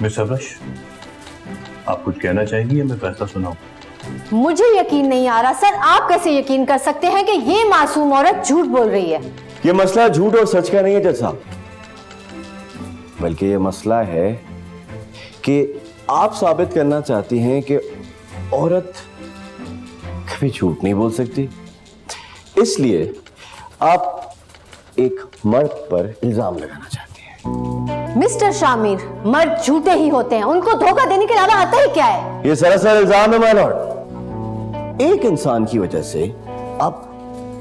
Miss अब्रश, आप कुछ कहना चाहेंगी या मैं फैसला सुनाऊं? मुझे यकीन नहीं आ रहा सर, आप कैसे यकीन कर सकते हैं कि ये मासूम औरत झूठ बोल रही है? ये मसला झूठ और सच का नहीं है जज साहब, बल्कि ये मसला है कि आप साबित करना चाहती हैं कि औरत कभी झूठ नहीं बोल सकती, इसलिए आप एक मर्द पर इल्जाम लगाना चाहती हैं। मिस्टर शामिर, मर्द झूठे ही होते हैं, उनको धोखा देने के अलावा आता ही क्या है? ये सरासर इल्जाम है माय लॉर्ड। एक इंसान की वजह से आप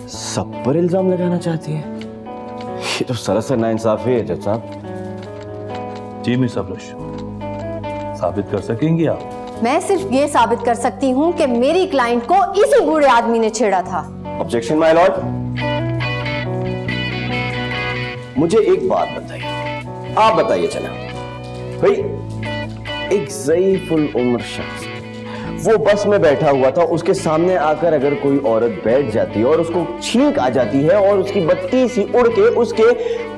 सब पर इल्जाम लगाना चाहती हैं, ये तो सरासर नाइंसाफी है जज साहब। जी मिस अब्रश, साबित कर सकेंगी आप? मैं सिर्फ ये साबित कर सकती हूँ कि मेरी क्लाइंट को इसी बूढ़े आदमी ने छेड़ा था। Objection my Lord. मुझे एक बात बताइए, आप बताइए चला भाई, एक ज़ईफुल उम्र शख्स वो बस में बैठा हुआ था, उसके सामने आकर अगर कोई औरत बैठ जाती है और उसको छींक आ जाती है और उसकी बत्ती सी उड़ के उसके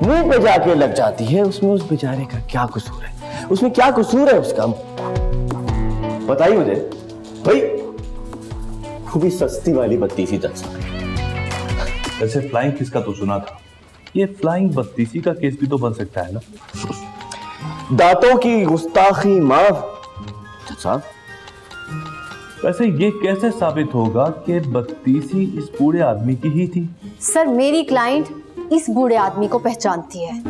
मुंह पे जाके लग जाती है, उसमें उस बेचारे का क्या कसूर है? उसमें क्या कसूर है उसका? बताइए मुझे भाई, वो भी सस्ती वाली बत्तीसी तक। वैसे फ्लाइंग किस का तो सुना था, ये फ्लाइंग बत्तीसी का केस भी तो बन सकता है ना? दांतों की गुस्ताखी माफ साहब। वैसे ये कैसे साबित होगा कि बत्तीसी इस बूढ़े आदमी की ही थी? सर, मेरी क्लाइंट इस बूढ़े आदमी को पहचानती है,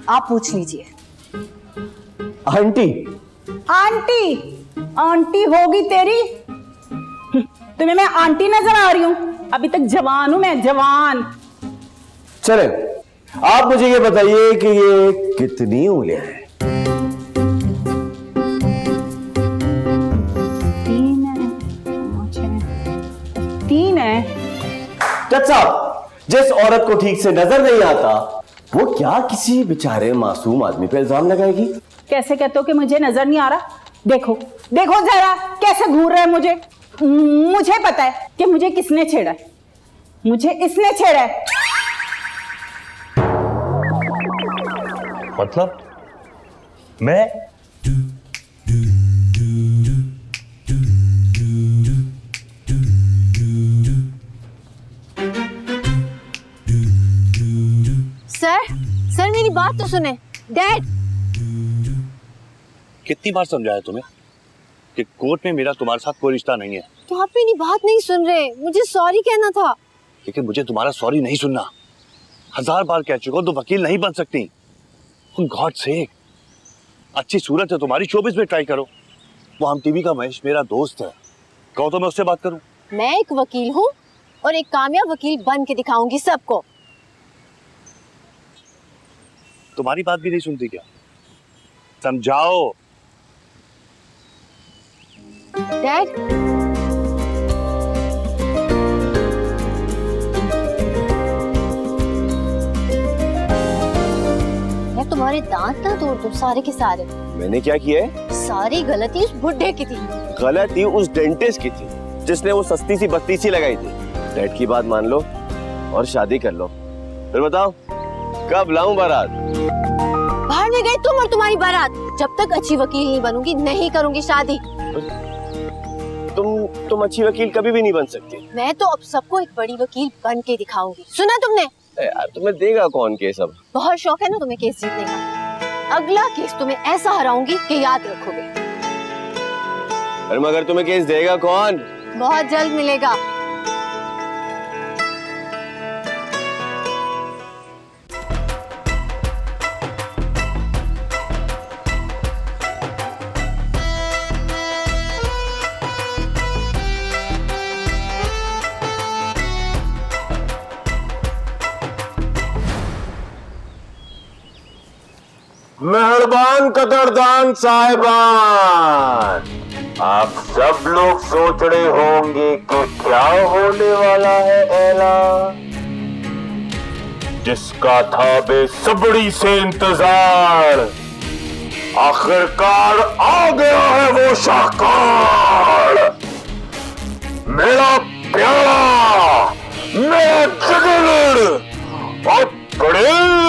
आप पूछ लीजिए। आंटी आंटी आंटी होगी तेरी, तुम्हें मैं आंटी नजर आ रही हूं? अभी तक जवान हूं मैं, जवान। चले आप मुझे ये बताइए कि ये कितनी उंगलियां हैं? 3 है। जज साहब, जिस औरत को ठीक से नजर नहीं आता वो क्या किसी बेचारे मासूम आदमी पे इल्जाम लगाएगी? कैसे कहते हो कि मुझे नजर नहीं आ रहा? देखो देखो जरा कैसे घूर रहा है मुझे। मुझे पता है कि मुझे किसने छेड़ा है, मुझे इसने छेड़ा है। मतलब मैं? सर मेरी बात तो सुने। डैड, कितनी बार समझाया तुम्हें कि कोर्ट में मेरा तुम्हारे साथ कोई रिश्ता नहीं है? तो आप मेरी बात नहीं सुन रहे, मुझे सॉरी कहना था। लेकिन मुझे तुम्हारा सॉरी नहीं सुनना। 1000 बार कह चुका हूं, तो वकील नहीं बन सकती। गॉड सेक, अच्छी सूरत है तुम्हारी, शोबिस में ट्राई करो। वो हम टीवी का महेश मेरा दोस्त है, कहो तो मैं उससे बात करूं। मैं एक वकील हूँ और एक कामयाब वकील बन के दिखाऊंगी सबको। तुम्हारी बात भी नहीं सुनती क्या? समझाओ। डैड, मैं तुम्हारे दांत ना तोड़ दूं सारे के सारे। मैंने क्या किया है? सारी गलती उस बुढ़े की थी। गलती उस डेंटिस्ट की थी जिसने वो सस्ती सी बत्तीसी लगाई थी। डैड की बात मान लो और शादी कर लो, फिर बताओ कब लाऊं बारात? बाहर में गए तुम और तुम्हारी बारात। जब तक अच्छी वकील नहीं बनूंगी नहीं करूंगी शादी। तुम अच्छी वकील कभी भी नहीं बन सकती। मैं तो अब सबको एक बड़ी वकील बन के दिखाऊंगी। सुना तुमने? यार तुम्हें देगा कौन केस? अब बहुत शौक है ना तुम्हें केस जीतने का। अगला केस तुम्हें ऐसा हराऊंगी कि याद रखोगे। अरे मगर तुम्हें केस देगा कौन? बहुत जल्द मिलेगा। मेहरबान कदरदान साहिबान, आप सब लोग सोच रहे होंगे कि क्या होने वाला है ऐलान, जिसका था बेसब्री से इंतजार। आखिरकार आ गया है वो शाहकार, मेरा प्यारा, मेरा जुगनूर और प्रिंस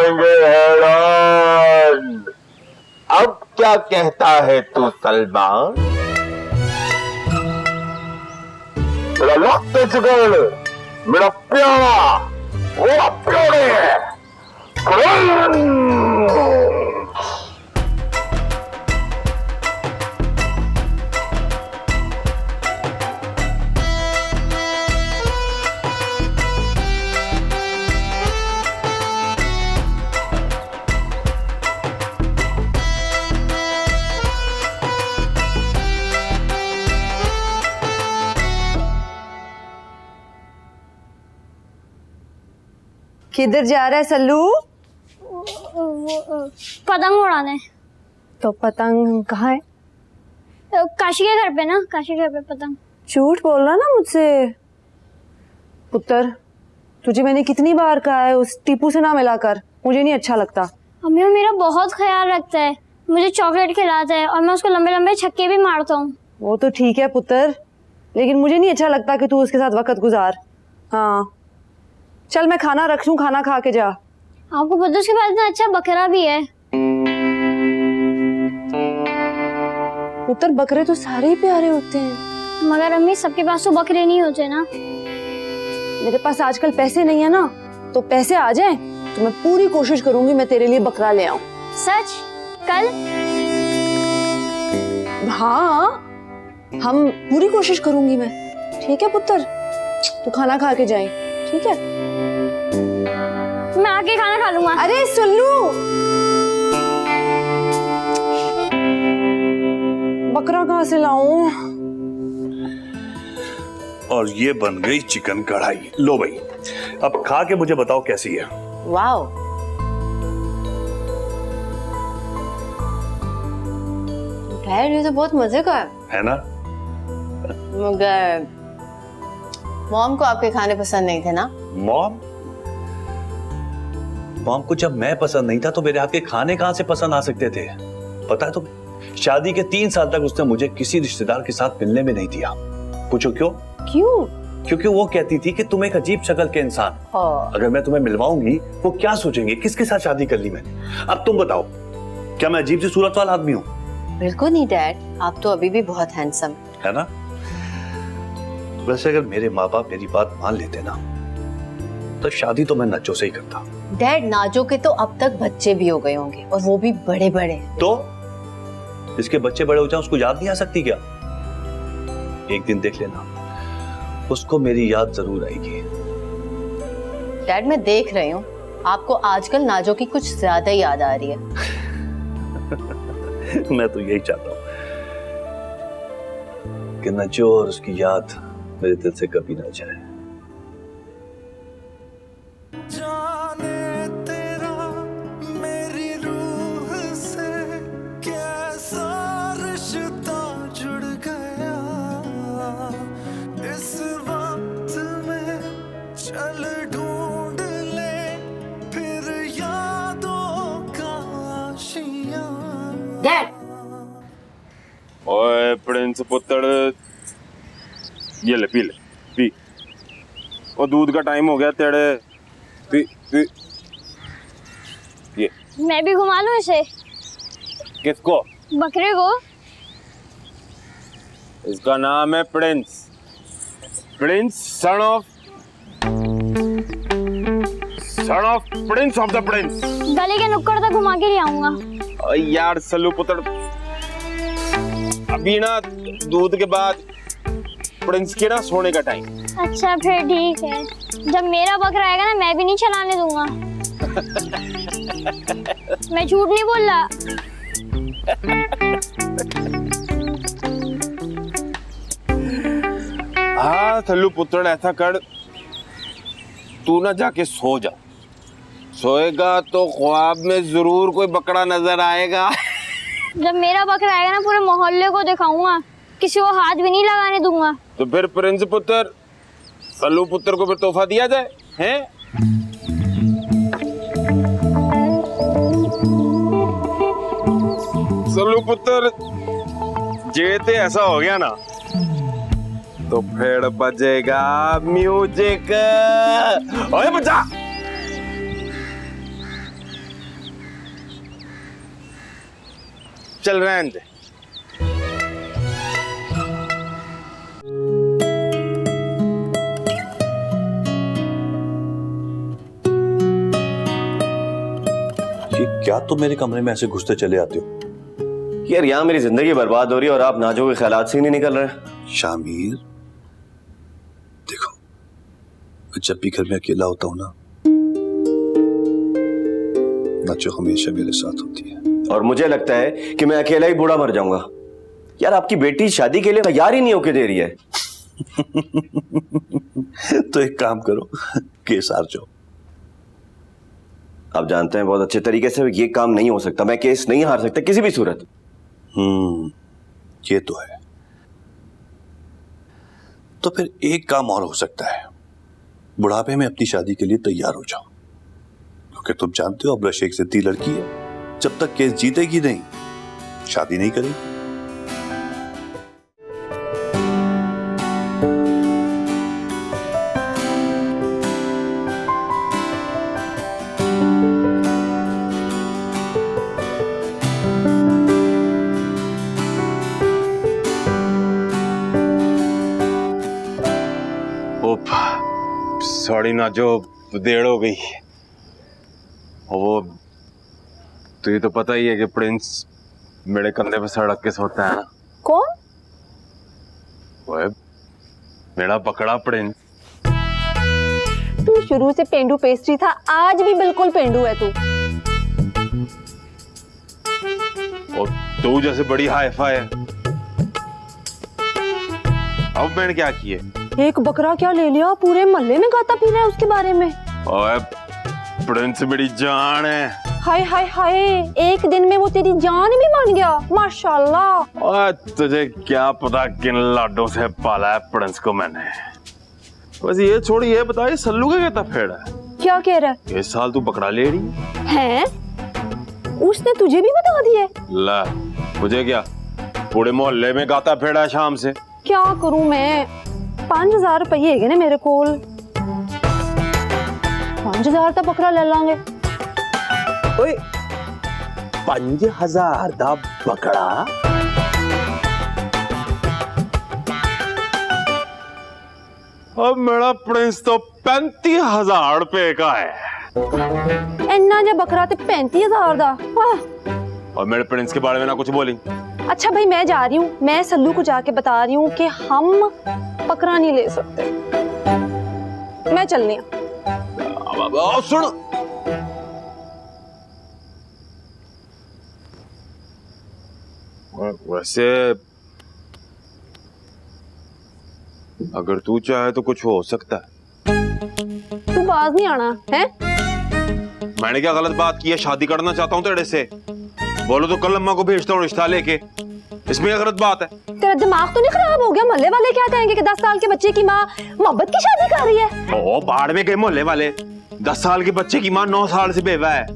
जाएंगे हैरान। अब क्या कहता है तू सलमान? मेरा वक्त जुगल, मेरा प्यारा, वो प्यारे है। किधर जा रहा है सल्लू? पतंग उड़ाने। तो पतंग कहाँ है? काशी के घर पे ना, काशी के घर पे पतंग। झूठ बोल रहा ना मुझसे। पुत्र, तुझे मैंने कितनी बार कहा है उस टीपू से ना मिला कर, मुझे नहीं अच्छा लगता। अम्मी वो मेरा बहुत ख्याल रखता है, मुझे चॉकलेट खिलाता है और मैं उसको लंबे लंबे छक्के भी मारता हूँ। वो तो ठीक है पुत्र, लेकिन मुझे नहीं अच्छा लगता कि तू उसके साथ वक्त गुजार। हाँ चल मैं खाना रख लूं, खाना खा के जा। आपको पता उसके पास इतना अच्छा बकरा भी है। पुत्र बकरे तो सारे ही प्यारे होते हैं। मगर अम्मी सबके पास तो बकरे नहीं होते ना। मेरे पास आजकल पैसे नहीं है ना, तो पैसे आ जाएं तो मैं पूरी कोशिश करूंगी मैं तेरे लिए बकरा ले आऊं। सच? कल? हाँ हम पूरी कोशिश करूंगी मैं। ठीक है पुत्र, तू खाना खा के जाए। ठीक है मैं आके खाना खा लूंगा। अरे सुल्लू, बकरा कहाँ से लाऊं? और ये बन गई चिकन कढ़ाई। लो भाई, अब खा के मुझे बताओ कैसी है। वाओ, डैड ये तो बहुत मजे का है ना? मगर मॉम को आपके खाने पसंद नहीं थे ना? मॉम को जब मैं पसंद नहीं था तो मेरे हाथ के खाने कहां से पसंद आ सकते थे? पता है तुम्हें, शादी के 3 साल तक उसने मुझे किसी रिश्तेदार के साथ मिलने में नहीं दिया। पूछो क्यों? क्यों? क्योंकि वो कहती थी कि तुम एक अजीब शक्ल के इंसान, अगर मैं तुम्हें मिलवाऊंगी वो क्या सोचेंगे, किसके साथ शादी कर ली मैंने। अब तुम बताओ, क्या मैं अजीब सी सूरत वाला आदमी हूँ? बिल्कुल नहीं डैड, आप तो अभी भी बहुत हैंडसम है ना? वैसे अगर मेरे माँ बाप मेरी बात मान लेते ना तो शादी तो मैं नज्जो से ही करता। डैड नाजो के तो अब तक बच्चे भी हो गए होंगे और वो भी बड़े बड़े। तो इसके बच्चे बड़े हो जाए उसको याद नहीं आ सकती क्या? एक दिन देख लेना, उसको मेरी याद जरूर आएगी। डैड मैं देख रही हूँ आपको आजकल नाजो की कुछ ज्यादा याद आ रही है। मैं तो यही चाहता हूँ कि नज्जो और उसकी याद मेरे दिल से कभी ना जाए। जाने तेरा मेरी रूह से कैसा रिश्ता जुड़ गया, इस वक्त में चल ढूंढ ले फिर यादों का आशियां। डैड, ओए प्रिंस पुत्र, ये ले पी। और दूध का टाइम हो गया तेरे। पी। ये मैं भी घुमा लूं इसे? किसको? बकरे को। इसका नाम है Prince. Prince son of Prince of the Prince. गली के नुक्कड़ तक घुमा के ले आऊंगा। यार सल्लू पुत्र, अभी ना दूध के बाद प्रिंस के ना सोने का टाइम। अच्छा फिर ठीक है, जब मेरा बकरा आएगा ना मैं भी नहीं चलाने दूंगा। मैं झूठ नहीं बोल रहा। हाँ सल्लू पुत्र, ऐसा कर, तू ना जाके सो जा। सोएगा तो ख्वाब में जरूर कोई बकरा नजर आएगा। जब मेरा बकरा आएगा ना पूरे मोहल्ले को दिखाऊंगा, किसी को हाथ भी नहीं लगाने दूंगा। तो फिर प्रिंस पुत्र, सल्लू पुत्र को फिर तोहफा दिया जाए, हैं? सल्लू पुत्र, जेते ऐसा हो गया ना तो फिर बजेगा म्यूजिक। ओए बजा। चल रहने दे। ये क्या तुम मेरे कमरे में ऐसे घुसते चले आते हो? यार यहाँ मेरी जिंदगी बर्बाद हो रही है और आप नाजो के ख्यालात से ही नहीं निकल रहे। शामिर देखो, मैं जब भी घर में अकेला होता हूं ना, नाचो हमेशा मेरे साथ होती है। और मुझे लगता है कि मैं अकेला ही बूढ़ा मर जाऊंगा। यार आपकी बेटी शादी के लिए तैयार ही नहीं होके दे रही है। तो एक काम करो, केस हार जाओ। आप जानते हैं बहुत अच्छे तरीके से ये काम नहीं हो सकता। मैं केस नहीं हार सकता किसी भी सूरत। ये तो है। तो फिर एक काम और हो सकता है, बुढ़ापे में अपनी शादी के लिए तैयार हो जाओ, क्योंकि तुम जानते हो अब एक जिद्दी लड़की है, जब तक केस जीतेगी नहीं शादी नहीं करेगी। सॉरी ना, जो देर हो गई। वो तुझे तो पता ही है कि प्रिंस मेरे कंधे पे सड़क के सोता है ना। कौन? वो है मेरा पकड़ा प्रिंस। तू शुरू से पेंडू पेस्ट्री था, आज भी बिल्कुल पेंडू है तू। और तू जैसे बड़ी हाईफाई है। अब मैंने क्या किया? एक बकरा क्या ले लिया, पूरे मोहल्ले में गाता पी रहा है उसके बारे में। ओए प्रिंस मेरी जान है। हाय हाय हाय, एक दिन में वो तेरी जान भी मान गया, माशाल्लाह। ओए तुझे क्या पता किन लाडों से पाला है प्रिंस को मैंने। वैसे ये छोड़, ये बता, ये सल्लू का कहता फेड़ है? क्या कह रहा है? इस साल तू बकरा ले रही है? उसने तुझे भी बता दिया? ला मुझे क्या, पूरे मोहल्ले में गाता फेड़ा है शाम से। क्या करूं मैं? 5000 रुपये है ना मेरे कोल, 5000 का बकरा ले लांगे। ओए 5000 दा बकरा? अब मेरा प्रिंस तो 35,000 रुपए का है। इन्ना जो बकरा ते 35,000 दा। और मेरे प्रिंस के बारे में ना कुछ बोली। अच्छा भाई, मैं जा रही हूँ, मैं सल्लू को जाके बता रही हूँ कि हम बकरा नहीं ले सकते। मैं चलनी हूँ। सुन, वैसे अगर तू चाहे तो कुछ हो सकता है। तू बाज नहीं आना है? मैंने क्या गलत बात की है? शादी करना चाहता हूँ तेरे से, बोलो तो कल अम्मा को भेजता हूँ रिश्ता लेके। इसमें क्या गलत बात है? तेरा दिमाग तो नहीं खराब हो गया? मोहल्ले वाले क्या कहेंगे कि 10 साल के बच्चे की माँ मोहब्बत की शादी कर रही है? ओ बाढ़ में गए मोहल्ले वाले। 10 साल के बच्चे की माँ 9 साल से बेवा है,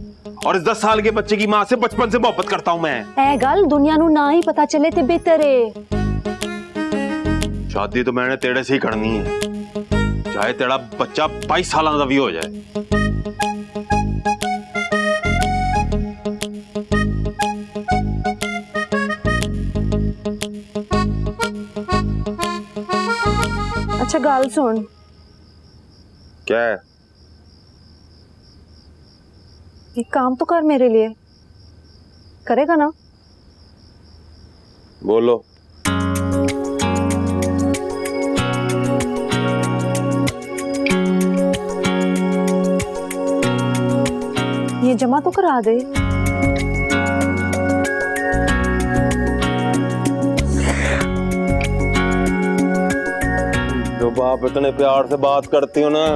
और इस 10 साल के बच्चे की माँ से बचपन से मोहब्बत करता हूँ मैं। ए गल दुनिया नू ना ही पता चले ते बेहतर है। शादी तो मैंने तेरे से ही करनी है, चाहे तेरा बच्चा 22 साल का भी हो जाए। अच्छा गाल सुन। क्या है? एक काम तो कर मेरे लिए, करेगा ना? बोलो। ये जमा तो करा दे। जब आप इतने प्यार से बात करती हो ना,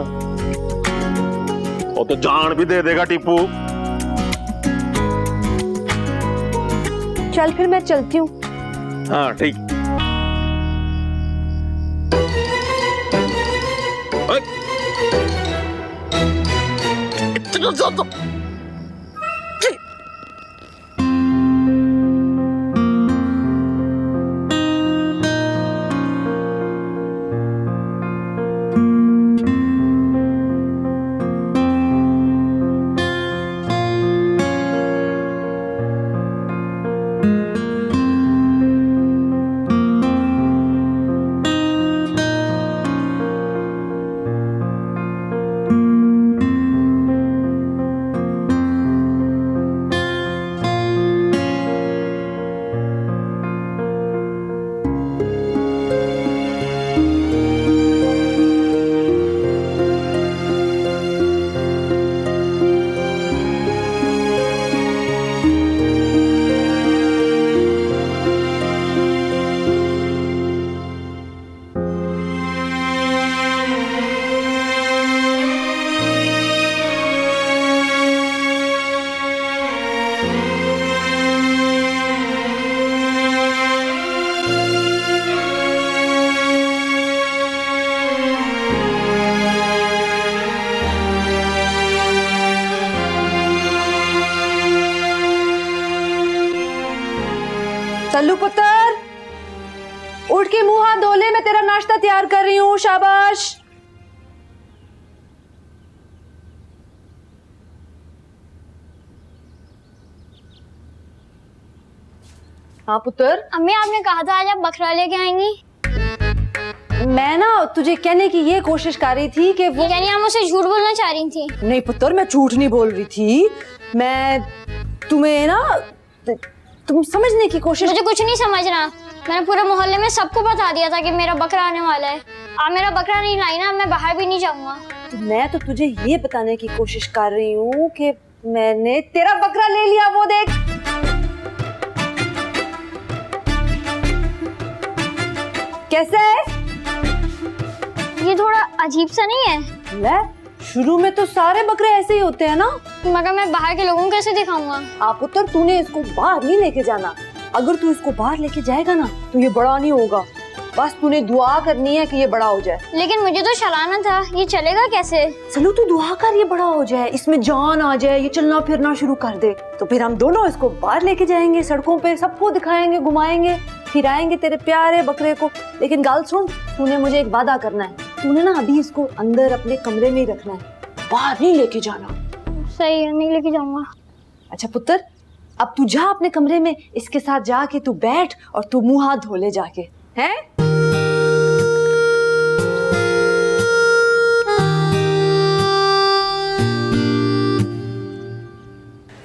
वो तो जान भी दे देगा टीपू। चल फिर मैं चलती हूँ। हाँ ठीक। इतना ज्यादा सल्लू पुत्र, उठ के मुंह हाथ धो ले, मैं तेरा नाश्ता तैयार कर रही हूँ। शाबाश। हाँ पुत्र। अम्मी आपने कहा था आज आप बकरा लेके आएंगी। मैं ना तुझे कहने की ये कोशिश कर रही थी कि वो यानी आप मुझसे झूठ बोलना चाह रही थी। नहीं पुत्र, मैं झूठ नहीं बोल रही थी। मैं तुम्हें ना, तुम समझने की कोशिश। मुझे कुछ नहीं समझना। मैंने पूरे मोहल्ले में सबको बता दिया था कि मेरा बकरा आने वाला है। आप मेरा बकरा नहीं लाई ना, मैं बाहर भी नहीं जाऊंगा। तो मैं तो तुझे ये बताने की कोशिश कर रही हूँ कि मैंने तेरा बकरा ले लिया। वो देख, कैसा है? ये थोड़ा अजीब सा नहीं है? ले, शुरू में तो सारे बकरे ऐसे ही होते हैं ना। मगर मैं बाहर के लोगों को कैसे दिखाऊंगा? आप पुत्र, तूने इसको बाहर नहीं लेके जाना। अगर तू इसको बाहर लेके जाएगा ना तो ये बड़ा नहीं होगा। बस तूने दुआ करनी है कि ये बड़ा हो जाए। लेकिन मुझे तो चलाना था, ये चलेगा कैसे? चलो तू दुआ कर, ये बड़ा हो जाए, इसमें जान आ जाए, ये चलना फिरना शुरू कर दे, तो फिर हम दोनों इसको बाहर लेके जाएंगे, सड़कों पे सबको दिखाएंगे, घुमाएंगे, खिलाएंगे तेरे प्यारे बकरे को। लेकिन गाल सुन, तूने मुझे एक वादा करना है। तूने ना अभी इसको अंदर अपने कमरे में ही रखना है, बाहर नहीं लेके जाना। सही है, नहीं लेके जाऊंगा। अच्छा पुत्र, अब तू जा अपने कमरे में, इसके साथ जाके तू बैठ और तू मुंह हाथ धो ले जाके, हैं?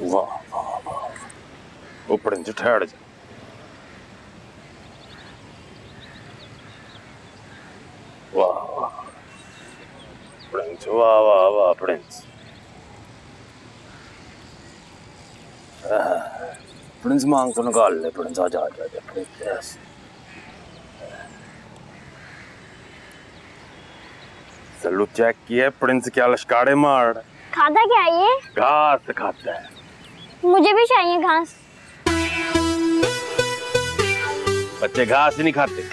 वाह वाह वाह, ऊपर नीचे ठहर जा। वाह वाह प्रिंस, वाह वाह वाह प्रिंस। प्रिंस मांग तो निकाल ले प्रिंस, आजा आजा आजा प्रिंस। सल्लू चेक किया प्रिंस क्या लश्कारे मार। खाता क्या है ये? घास खाता है। मुझे भी चाहिए घास। बच्चे घास ही नहीं खाते।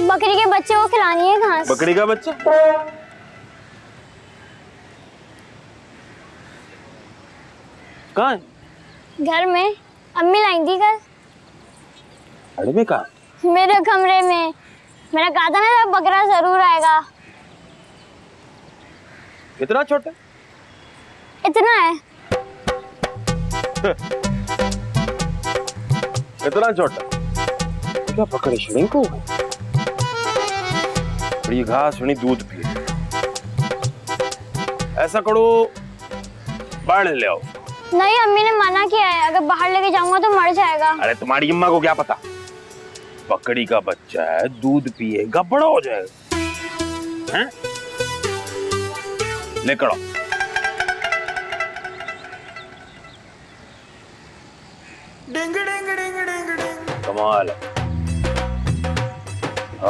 बकरी के बच्चे को खिलानी है घास। बकरी का बच्चा? कहाँ है? घर में, अम्मी लाई थी कल। अरे में कहाँ? मेरे कमरे में। मैंने कहा था ना बकरा जरूर आएगा। कितना छोटा? इतना है। इतना छोटा? क्या पकड़े शरीर को? ये घास सुनी दूध पी। ऐसा करो, बाहर ले आओ। नहीं, अम्मी ने मना किया है, अगर बाहर लेके जाऊंगा तो मर जाएगा। अरे तुम्हारी अम्मा को क्या पता? बकरी का बच्चा है, दूध पिएगा, बड़ा हो जाएगा। हैं? लेकर आओ। डिंग डिंग डिंग डिंग डिंग। कमाल है,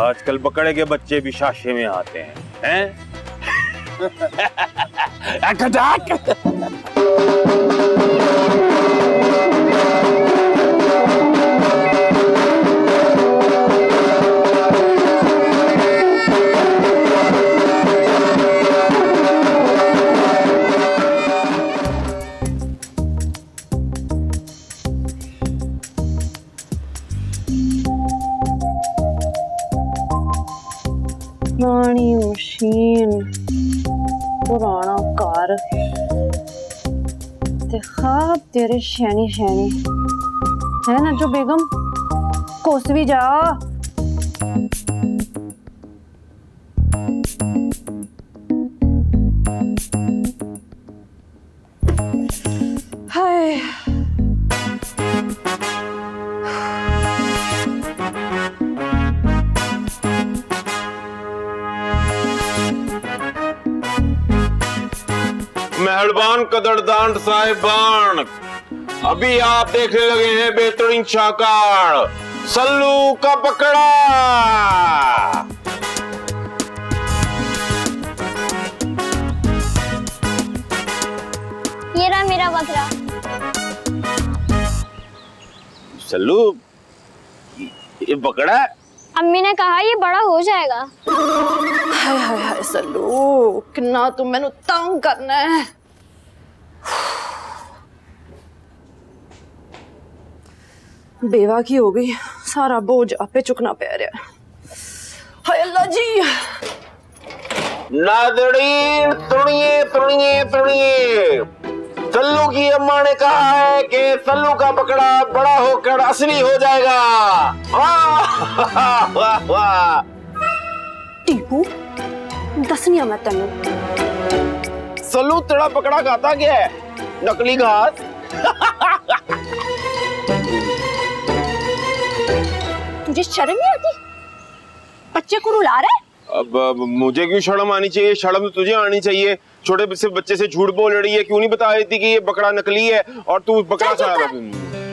आजकल बकरे के बच्चे भी शाशे में आते हैं। पुरानी मशीन, पुराना कार, ते ख्वाब तेरे शैनी शैनी है ना जो बेगम, कोस भी जा। हाय, मेहरबान कदरदान साहिबान, अभी आप देखने लगे हैं बेहतरीन शाहकार सल्लू का पकड़ा। ये रहा मेरा बकरा। सल्लू, ये पकड़ा है? अम्मी ने कहा ये बड़ा हो जाएगा। हाय हाय हाय सल्लू, कितना तू मैनू तंग करना है। बेवा की हो गई, सारा बोझ आपे चुकना पै रहा है। हाय अल्लाह जी। नादड़ी तुड़िए तुड़िए तुड़िए, सल्लू की अम्मा ने कहा है कि सल्लू का बकरा बड़ा होकर असली हो जाएगा। वाह वाह वाह। टीपू दसनिया मैं तेनू, सल्लू तेरा बकरा खाता क्या है? नकली घास। तुझे शर्म नहीं आती? बच्चे को रुला रहा है। अब मुझे क्यों शर्म आनी चाहिए? शर्म तो तुझे आनी चाहिए। छोटे से बच्चे से झूठ बोल रही है, क्यों नहीं बता रही थी कि ये बकरा नकली है और तू बकरा खा रहा है?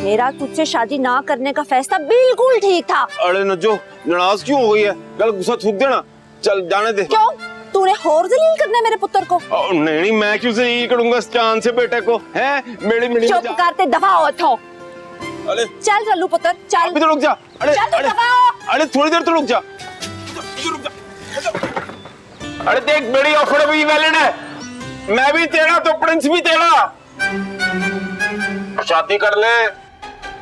मेरा तुझसे शादी ना करने का फैसला बिल्कुल ठीक था। अरे नज्जो, नाराज क्यों हो गई है? गल गुस्सा थूक देना, चल जाने दे। क्यों? तूने और जलील करना है मेरे पुत्र को? नहीं, मैं क्यों जलील करूंगा इस चांद से बेटे को? है मेरी चुप करते दफा हो थो। अरे चल रल्लू पुत्र चल। अभी तो रुक जा। अरे चल अरे दफा हो। अरे थोड़ी देर तो रुक जा। अरे देख, मेरी ऑफर भी वैलिड है। मैं भी तेरा तो प्रिंस भी तेरा। शादी कर ले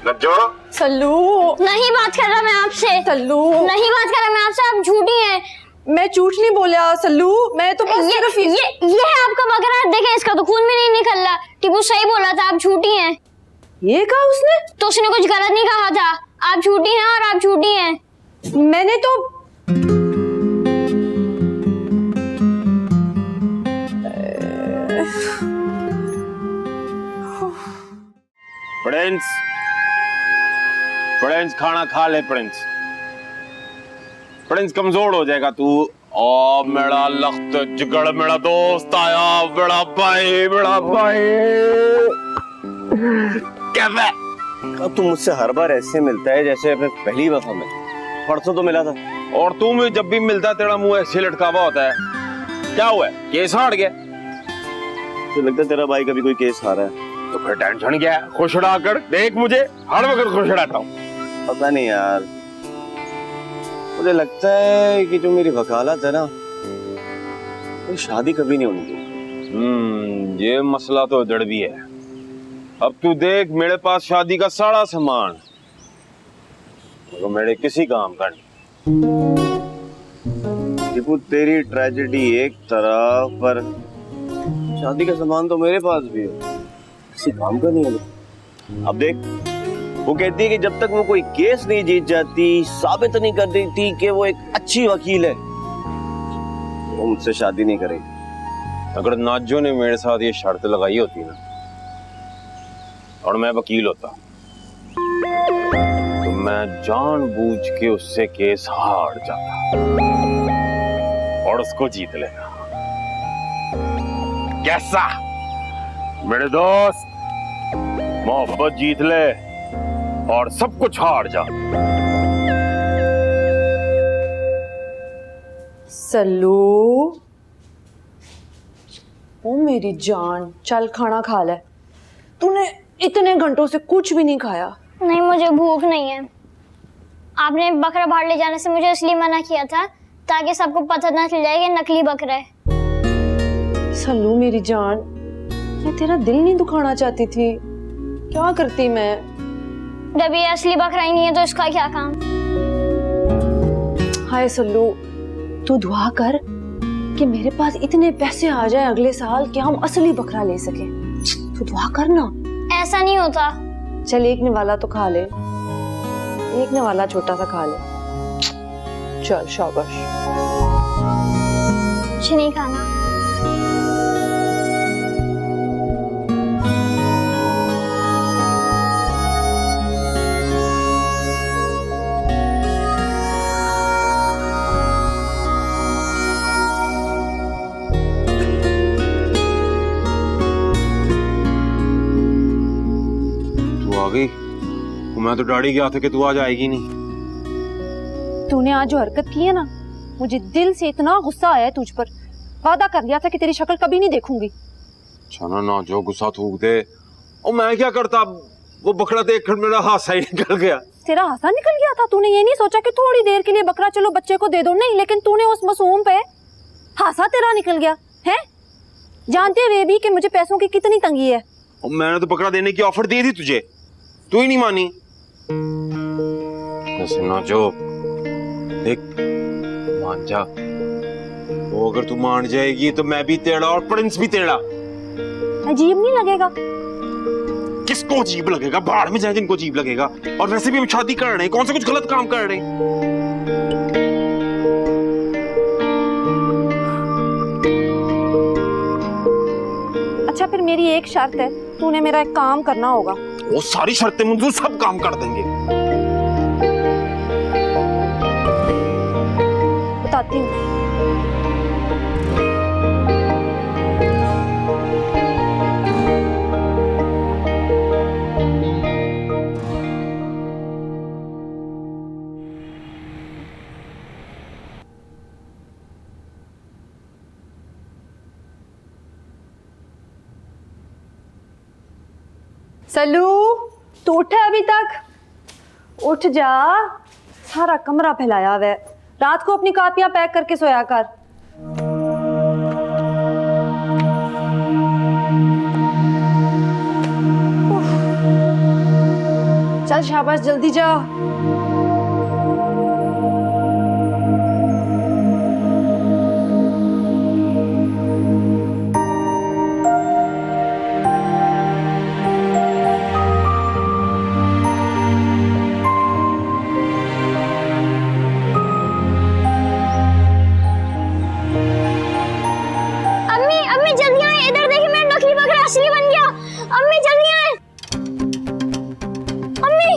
नज्जो। सल्लू नहीं बात कर रहा मैं आपसे। सल्लू नहीं बात कर रहा मैं आपसे, आप झूठी हैं। मैं झूठ नहीं बोला सल्लू, मैं तो बस सिर्फ ये है आपका बकरा, देखें इसका तो खून भी नहीं निकल रहा। टीपू सही बोला था, आप झूठी हैं। ये कहा उसने? तो उसने कुछ गलत नहीं कहा था। आप झूठी हैं और आप झूठी हैं। मैंने तो प्रिंस, प्रिंस खाना खा ले प्रिंस। प्रिंस कमजोर हो जाएगा तू। ओ मेरा लख्त जिगर, मेरा दोस्त आया, बड़ा भाई, बड़ा भाई। कैसा है? अब तू मुझसे हर बार ऐसे मिलता है जैसे पहली दफा में। परसों तो मिला था। और तू मुझे जब भी मिलता तेरा मुंह ऐसे लटकावा होता है। क्या हुआ है? केस हार गया? तो लगता है तेरा भाई कभी कोई केस हारा है। तो फिर टेंशन क्या है? खुश उड़ा कर देख, मुझे हर वक्त खुश उड़ाता हूँ। पता नहीं यार, मुझे लगता है कि जो मेरी वकालत है ना, वो शादी कभी नहीं होनी चाहिए। ये मसला तो जड़ भी है। अब तू देख, मेरे पास शादी का सारा सामान, तो मेरे किसी काम का नहीं। टीपू तेरी ट्रेजेडी एक तरफ, पर शादी का सामान तो मेरे पास भी है, किसी काम का नहीं है। अब देख, वो कहती है कि जब तक वो कोई केस नहीं जीत जाती, साबित नहीं कर देती कि वो एक अच्छी वकील है, वो मुझसे शादी नहीं करेगी। अगर नाजो ने मेरे साथ ये शर्त लगाई होती ना, और मैं वकील होता, तो मैं जानबूझ के उससे केस हार जाता और उसको जीत लेता। कैसा मेरे दोस्त? मोहब्बत जीत ले और सब कुछ हार जा। सल्लू ओ मेरी जान, चल खाना खा ले। तूने इतने घंटों से कुछ भी नहीं खाया। नहीं, मुझे भूख नहीं है। आपने बकरा बाहर ले जाने से मुझे इसलिए मना किया था ताकि सबको पता ना चल जाए कि नकली बकरा है। सल्लू मेरी जान, मैं तेरा दिल नहीं दुखाना चाहती थी, क्या करती मैं? जब ये असली बकरा ही नहीं है तो इसका क्या काम? हाय सल्लू, तू दुआ कर कि मेरे पास इतने पैसे आ जाए अगले साल कि हम असली बकरा ले सके। तू दुआ कर ना। ऐसा नहीं होता। चल एक ने वाला तो खा ले, एक ने वाला छोटा सा खा ले। चल शाबाश। कुछ नहीं खाना। आ गई? मैं तो डर ही गया था कि तू आज आएगी नहीं। तूने आज जो हरकत की है ना, मुझे दिल से इतना गुस्सा आया है तुझ पर। वादा कर लिया था कि तेरी शक्ल कभी नहीं देखूंगी। छाना ना जो गुस्सा थूक दे। और मैं क्या करता, वो बकरा देखकर मेरा हासा ही निकल गया। तेरा हासा निकल गया था? तूने ये नहीं सोचा कि थोड़ी देर के लिए बकरा चलो बच्चे को दे दो? नहीं, लेकिन तूने उस मासूम पे हासा तेरा निकल गया है, जानते हुए भी कि मुझे पैसों की कितनी तंगी है। और मैंने तो बकरा देने की ऑफर दी थी तुझे, तू ही नहीं मानी। वैसे ना जो देख, मान जा। वो अगर तू मान जाएगी तो मैं भी तेरा और प्रिंस भी तेरा। अजीब नहीं लगेगा? किसको अजीब लगेगा? बाहर में जाए जिनको अजीब लगेगा। और वैसे भी हम शादी कर रहे हैं, कौन सा कुछ गलत काम कर रहे हैं? अच्छा फिर मेरी एक शर्त है, तूने मेरा एक काम करना होगा। वो सारी शर्तें मंजूर, सब काम कर देंगे। बताती हूँ। सल्लू, तू उठा अभी तक? उठ जा, सारा कमरा फैलाया हुआ है। रात को अपनी कॉपियां पैक करके सोया कर। उफ। चल शाबाश, जल्दी जा। असली बन गया। अम्मी जल्दी आए। अम्मी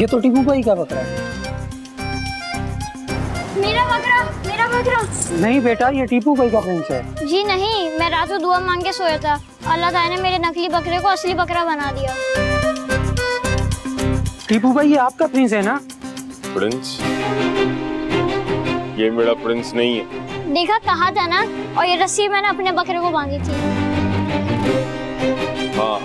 ये तो टीपू भाई का बकरा है। मेरा बकरा, मेरा बकरा। नहीं बेटा, ये टीपू भाई का प्रिंस है। जी नहीं, मैं रात को दुआ मांग के सोया था, अल्लाह ताला ने मेरे नकली बकरे को असली बकरा बना दिया। टीपू भाई ये आपका प्रिंस है ना? प्रिंस? ये मेरा प्रिंस नहीं है। देखा, कहा था ना। और ये रस्सी मैंने अपने बकरे को बांधी थी। हाँ,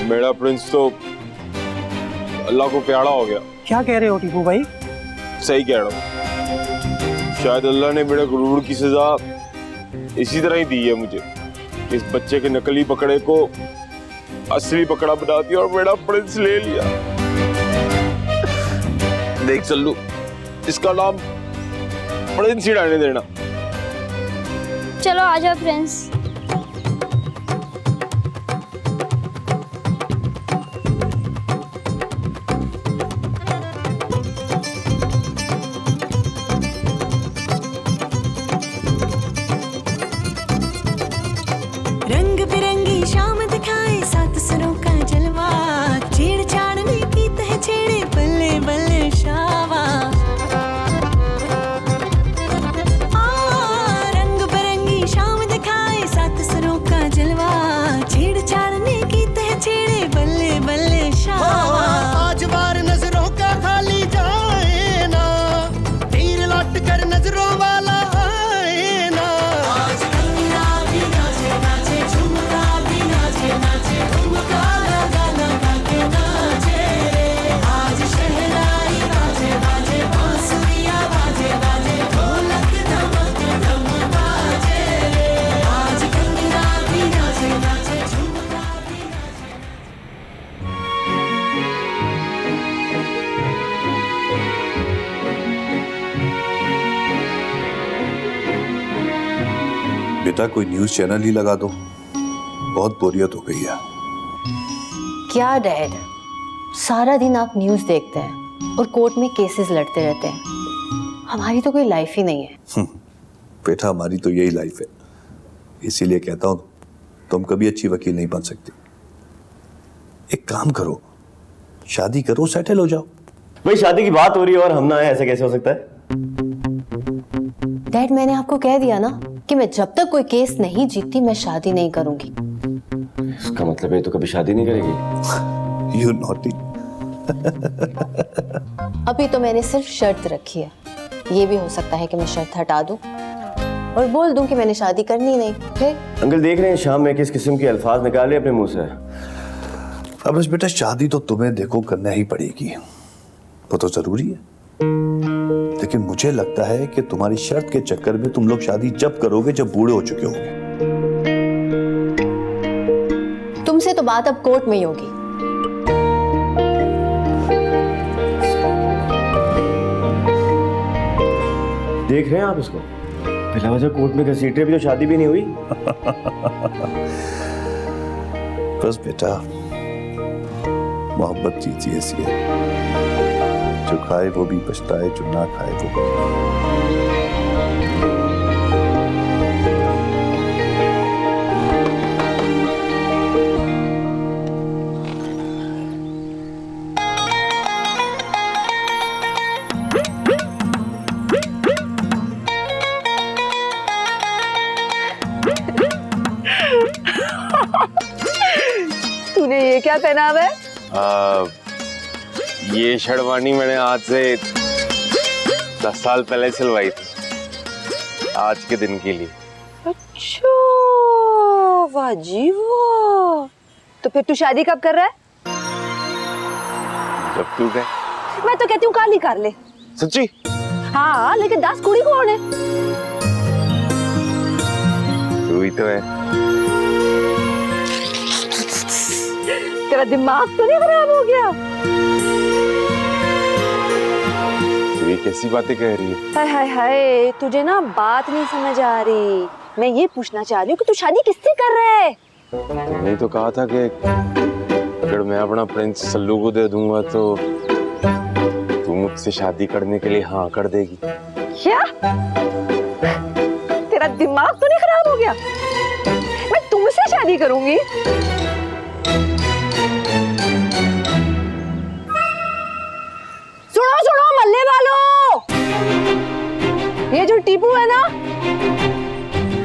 मेरा प्रिंस तो अल्लाह को प्यारा हो गया। क्या कह रहे हो टीपू भाई? सही कह रहा हूँ। शायद अल्लाह ने मेरे गुरूर की सजा इसी तरह ही दी है मुझे। इस बच्चे के नकली बकरे को असली बकरा बना दिया और मेरा प्रिंस ले लिया। देख सल्लू, इसका नाम प्रिंस ही रहने देना। चलो आ जाओ प्रिंस। रंग बिरंगी शाम दिखाए सात सरों का जलवा, छेड़ छाड़ने की तह छेड़े बल्ले बल्ले शावा। रंग बिरंगी शाम दिखाए सात सरों का जलवा, छेड़ छाड़ने की तह छेड़े बल्ले बल्ले शावा। आज बार नजरों का खाली जाए ना, तीर लौट कर नजरों वाला आए ना। आज कंगना भी नाचे नाचे, झुमका भी नाचे नाचे, झुमका लगा लगा के नाचे रे। आज शहनाई बाजे बाजे, बांसुरियां बाजे बाजे, ढोलक धमक धम बाजे रे। आज कंगना भी नाचे नाचे, झुमका भी बेटा कोई न्यूज़ चैनल ही लगा दो, बहुत बोरियत हो गई है। क्या डैड, सारा दिन आप न्यूज़ देखते हैं और कोर्ट में केसेस लड़ते रहते हैं। हमारी तो कोई लाइफ ही नहीं है। बेटा हमारी तो यही लाइफ है, इसीलिए कहता हूँ तुम कभी अच्छी वकील नहीं बन सकती। एक काम करो, शादी करो, सेटल हो जाओ। भाई शादी की बात हो रही है और हम ना आए, ऐसे कैसे हो सकता है? डैड मैंने आपको कह दिया ना कि मैं जब तक कोई केस नहीं जीतती मैं शादी नहीं करूंगी। इसका मतलब है तो कभी शादी नहीं करेगी? You naughty. अभी तो मैंने सिर्फ शर्त रखी है, ये भी हो सकता है कि मैं शर्त हटा दूं और बोल दूं कि मैंने शादी करनी नहीं। फिर अंकल देख रहे हैं शाम में किस किस्म के अल्फाज निकाले अपने मुंह से। अब बस बेटा शादी तो तुम्हें देखो करना ही पड़ेगी, वो तो जरूरी है। लेकिन मुझे लगता है कि तुम्हारी शर्त के चक्कर में तुम लोग शादी जब करोगे जब बूढ़े हो चुके होगे। तुमसे तो बात अब कोर्ट में ही होगी। देख रहे हैं आप इसको, बिला वजह कोर्ट में घसीट रहे, अभी तो शादी भी नहीं हुई। बस बेटा, मोहब्बत चीज ही ऐसी है, जो खाए वो भी पछताए, जो ना खाए वो भी। तूने ये क्या पहना हुआ है? ये शेरवानी मैंने आज से 10 साल पहले सिलवाई थी, आज के दिन के लिए। अच्छा, वाह जी वाह। तो फिर तू शादी कब कर रहा है? जब तू कहे। मैं तो कहती हूँ काल ही कर ले। सच्ची? हाँ, लेकिन 10 कुड़ी कौन है? तू ही तो है। तेरा दिमाग तो नहीं खराब हो गया? तू ये कैसी बातें कह रही है? हाय हाय हाय, तुझे ना बात नहीं समझ आ रही। मैं ये पूछना चाह रही हूँ कि तू शादी किससे कर रहा है? मैंने तो कहा था कि अगर मैं अपना प्रिंस सल्लू को दे दूंगा तो तू मुझसे शादी करने के लिए हाँ कर देगी। क्या? तेरा दिमाग तो नहीं खराब हो गया? मैं तुमसे शादी करूंगी? सुनो सुनो मल्ले वालों, ये जो टीपू है ना,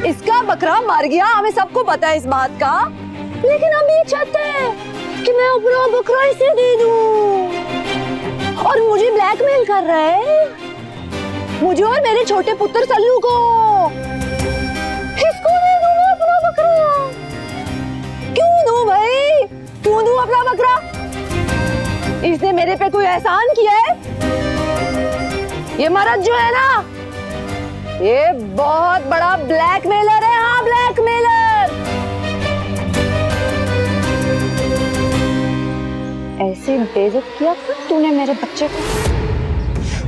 इसका बकरा मर गया, हमें सबको पता है इस बात का, लेकिन हम ये चाहते हैं कि मैं अपना बकरा इसे दे दूं, और मुझे ब्लैकमेल कर रहा है, मुझे और मेरे छोटे पुत्र सल्लू को। किसको दे दूं मैं अपना बकरा? क्यों दूं भाई, क्यों दूं अपना बकरा? इसने मेरे पे कोई एहसान किया है? ये मर्द जो है ना, ये बहुत बड़ा ब्लैकमेलर है। हाँ, ब्लैकमेलर। ऐसे बेइज्जत किया था तूने मेरे बच्चे को,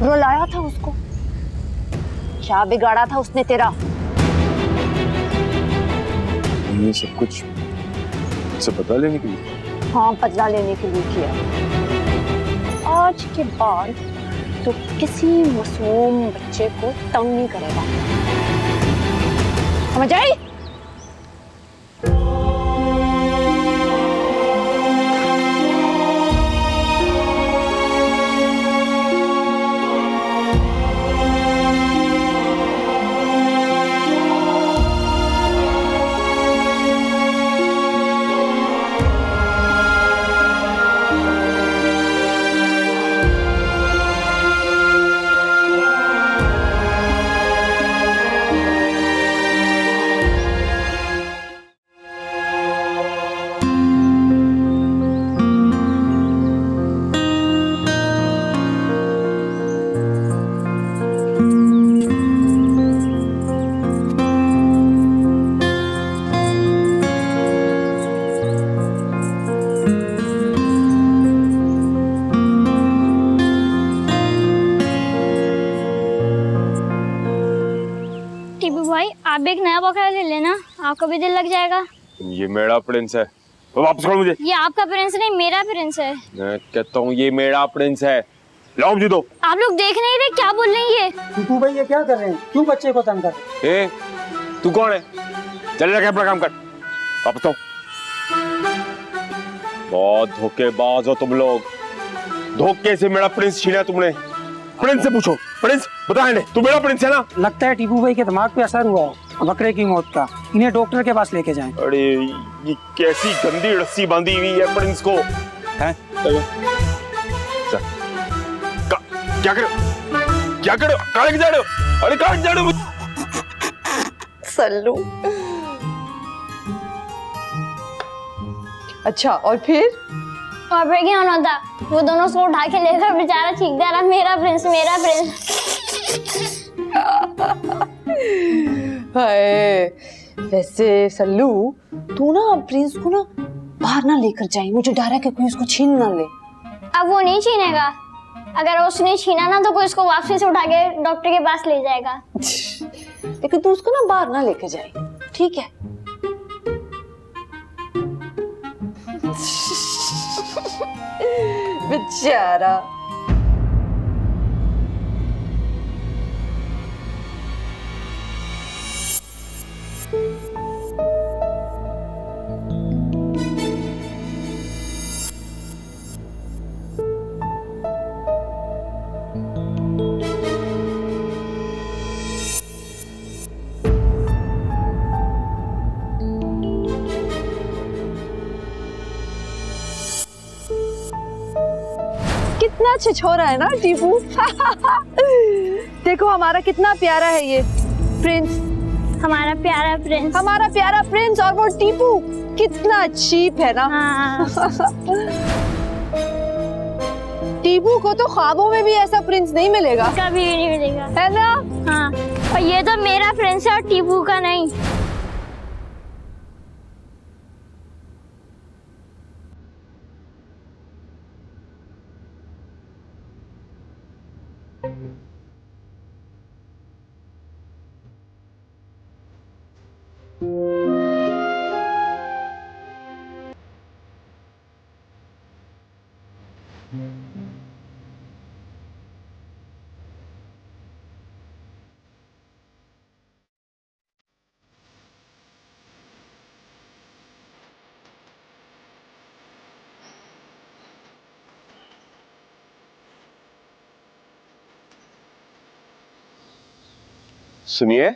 रुलाया था उसको, क्या बिगाड़ा था उसने तेरा? ये सब कुछ से बदला लेने के लिए? हाँ, बदला लेने के लिए किया। आज के बाद तो किसी मासूम बच्चे को तंग नहीं करेगा, समझ आई? भाई आप एक नया बकरा ले लेना, आपका भी दिल लग जाएगा। ये मेरा प्रिंस है, वापस करो मुझे। ये आपका प्रिंस नहीं, मेरा प्रिंस है। मैं कहता हूँ ये मेरा प्रिंस है, लाओ मुझे दो। आप लोग देख नहीं रहे क्या बोल रही है? टीपू भाई ये क्या कर रहे हैं? क्यों बच्चे को तंग कर रहे हैं? तू कौन है? चले जाके अपना काम कर, वापस आओ। बहुत धोखेबाज हो तुम लोग, धोखे से मेरा प्रिंस छीना तुमने। प्रिंस से पूछो, प्रिंस बता इन्हें, तू मेरा प्रिंस है ना? लगता है टीपू भाई के दिमाग पे असर हुआ है बकरे की मौत का, इन्हें डॉक्टर के पास लेके जाएं। अरे ये कैसी गंदी रस्सी बांधी हुई है प्रिंस को, हैं? क्या करो, क्या करो, कहाँ लेके जा रहे हो? अरे कहाँ जा रहे हो? सल्लू, अच्छा और फिर? और फिर क्या होता? वो दोनों उसको उठा के लेकर बेचारा चीखता रहा, मेरा प्रिंस मेरा प्रिंस। हाय, वैसे सल्लू तू ना प्रिंस को ना बाहर ना लेकर जाए, मुझे डर है कि कोई उसको छीन ना ले। अब वो नहीं छीनेगा, अगर उसने छीना ना तो कोई उसको वापसी से उठा के डॉक्टर के पास ले जाएगा। लेकिन तू उसको ना बाहर ना लेके जाए, ठीक है? बेचारा। कितना अच्छा छोरा है ना टीपू। देखो हमारा कितना प्यारा है ये प्रिंस, हमारा प्यारा प्रिंस, हमारा प्यारा प्रिंस। और वो टीपू कितना चीप है ना। हाँ। टीपू को तो ख्वाबों में भी ऐसा प्रिंस नहीं मिलेगा, कभी भी नहीं मिलेगा, है ना? हाँ, और ये तो मेरा प्रिंस है और टीपू का नहीं। सुनिए,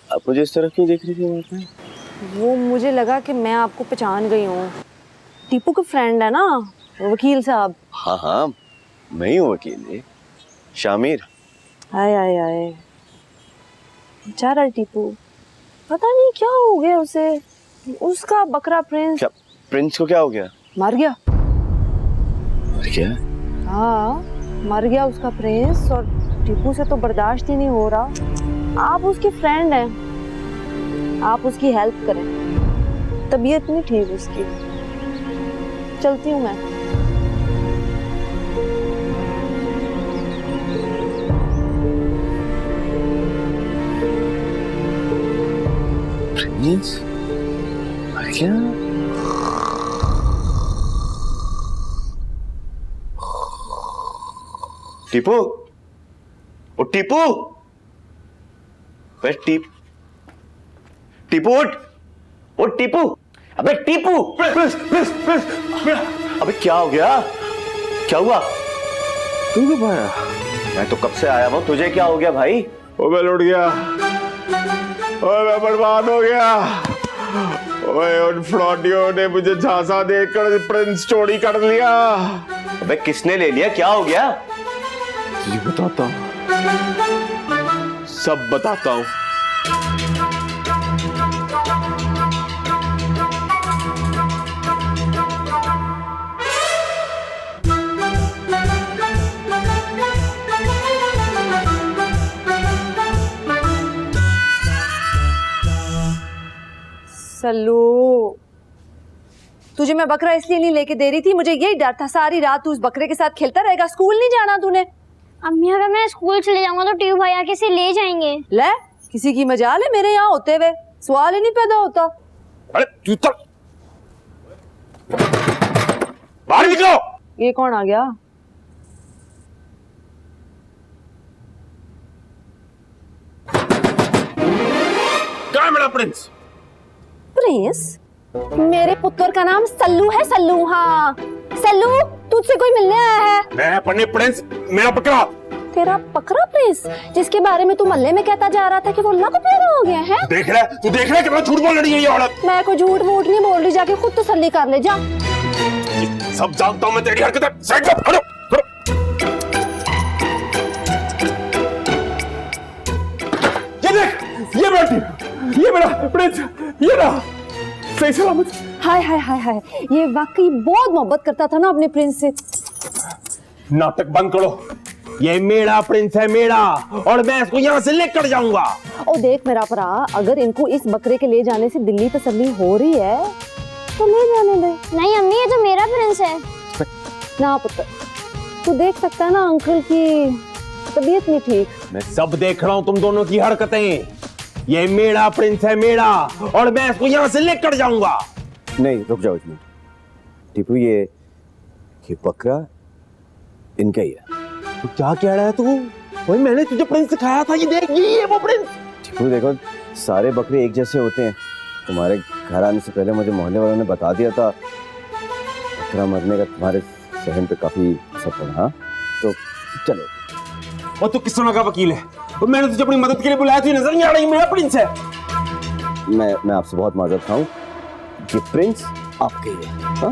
आप मुझे इस तरह क्यों देख रही थी वहाँ पे? वो मुझे लगा कि मैं आपको पहचान गई हूँ। टीपू के फ्रेंड है ना वकील साहब। हाँ हाँ, मैं ही हूँ वकील, ये शामिर। आए आए आए, बेचारा टीपू, पता नहीं क्या हो गया उसे। उसका बकरा प्रिंस। क्या प्रिंस को क्या हो गया? मर गया। मर गया? हाँ, मर गया उसका प्रिंस, और टीपू से तो बर्दाश्त ही नहीं हो रहा। आप उसके फ्रेंड हैं, आप उसकी हेल्प करें। तबीयत नहीं ठीक उसकी। चलती हूँ मैं। प्रिंस मर गया? टीपू, ओ टीपू, टीपू उठ, ओ टीपू, अबे टीपू, अबे क्या हो गया? क्या हुआ? तू कब आया? मैं तो कब से आया हूँ, तुझे क्या हो गया भाई? ओ मैं लुट गया, ओए मैं बर्बाद हो गया। ओए उन फ्रॉडियों ने मुझे झांसा देकर प्रिंस चोरी कर लिया। अबे किसने ले लिया? क्या हो गया? तुझे बताता हूँ, सब बताता हूँ। सल्लू, तुझे मैं बकरा इसलिए नहीं लेके दे रही थी, मुझे यही डर था सारी रात तू उस बकरे के साथ खेलता रहेगा। स्कूल नहीं जाना तूने? अम्मी अगर मैं स्कूल चले जाऊंगा तो टीपू भैया कैसे ले जाएंगे? ले, किसी की मजाल है मेरे यहाँ होते हुए? सवाल ही नहीं पैदा होता। अरे तू चल, बाहर निकलो। ये कौन आ गया? कहाँ है मेरा प्रिंस? प्रिंस? मेरे पुत्र का नाम सल्लू है, सल्लू। हाँ सल्लू, तुझसे कोई मिलने आया है? मैं अपने प्रिंस, मेरा बकरा। तेरा बकरा प्रिंस, जिसके बारे में तू मोहल्ले में कहता जा रहा था कि वो अल्लाह को प्यारा हो गया है? देख रहा है, तू देख रहा है कितना झूठ बोल रही है ये औरत। मैं कोई झूठ वूठ नहीं बोल रही, जाके खुद तसल्ली कर ले जा। सब जानता हूँ मैं तेरी हरकतें। साइड कर, हटो, हटो। ये देख, ये मेरा प्रिंस, ये रहा सही सलामत। हाय हाय हाय हाय, ये वाकई बहुत मोहब्बत करता था ना अपने प्रिंस से। नाटक बंद करो। ये मेरा प्रिंस है, मेरा, और मैं इसको यहाँ से लेकर जाऊंगा। ओ देख मेरा भरा, अगर इनको इस बकरे के ले जाने से दिल्ली तसल्ली हो रही है तो ले जाने दे। नहीं अम्मी, ये तो मेरा प्रिंस है। ना पुत्र, तू देख सकता है ना अंकल की तबीयत नहीं ठीक। मैं सब देख रहा हूँ तुम दोनों की हरकतें। ये मेरा प्रिंस है, मेरा, और मैं इसको यहाँ से लेकर जाऊंगा। नहीं, रुक जाओ इसमें। टीपू, ये बकरा इनका ही है। तू क्या कह रहा है तू? वही मैंने तुझे प्रिंस सिखाया था, ये देख, ये वो प्रिंस। टीपू देखो, सारे बकरे एक जैसे होते हैं। तुम्हारे घर आने से पहले मुझे मोहल्ले वालों ने बता दिया था बकरा मरने का तुम्हारे सहन पे काफी असर पड़ा। हाँ तो चलो। और तू किस तरह का वकील है? और मैंने तुझे अपनी मदद के लिए बुलाया, तुझे नजर नहीं आ रही मेरा प्रिंस है? मैं आपसे बहुत माजरत खाऊं, ये प्रिंस आपके ही है। हाँ?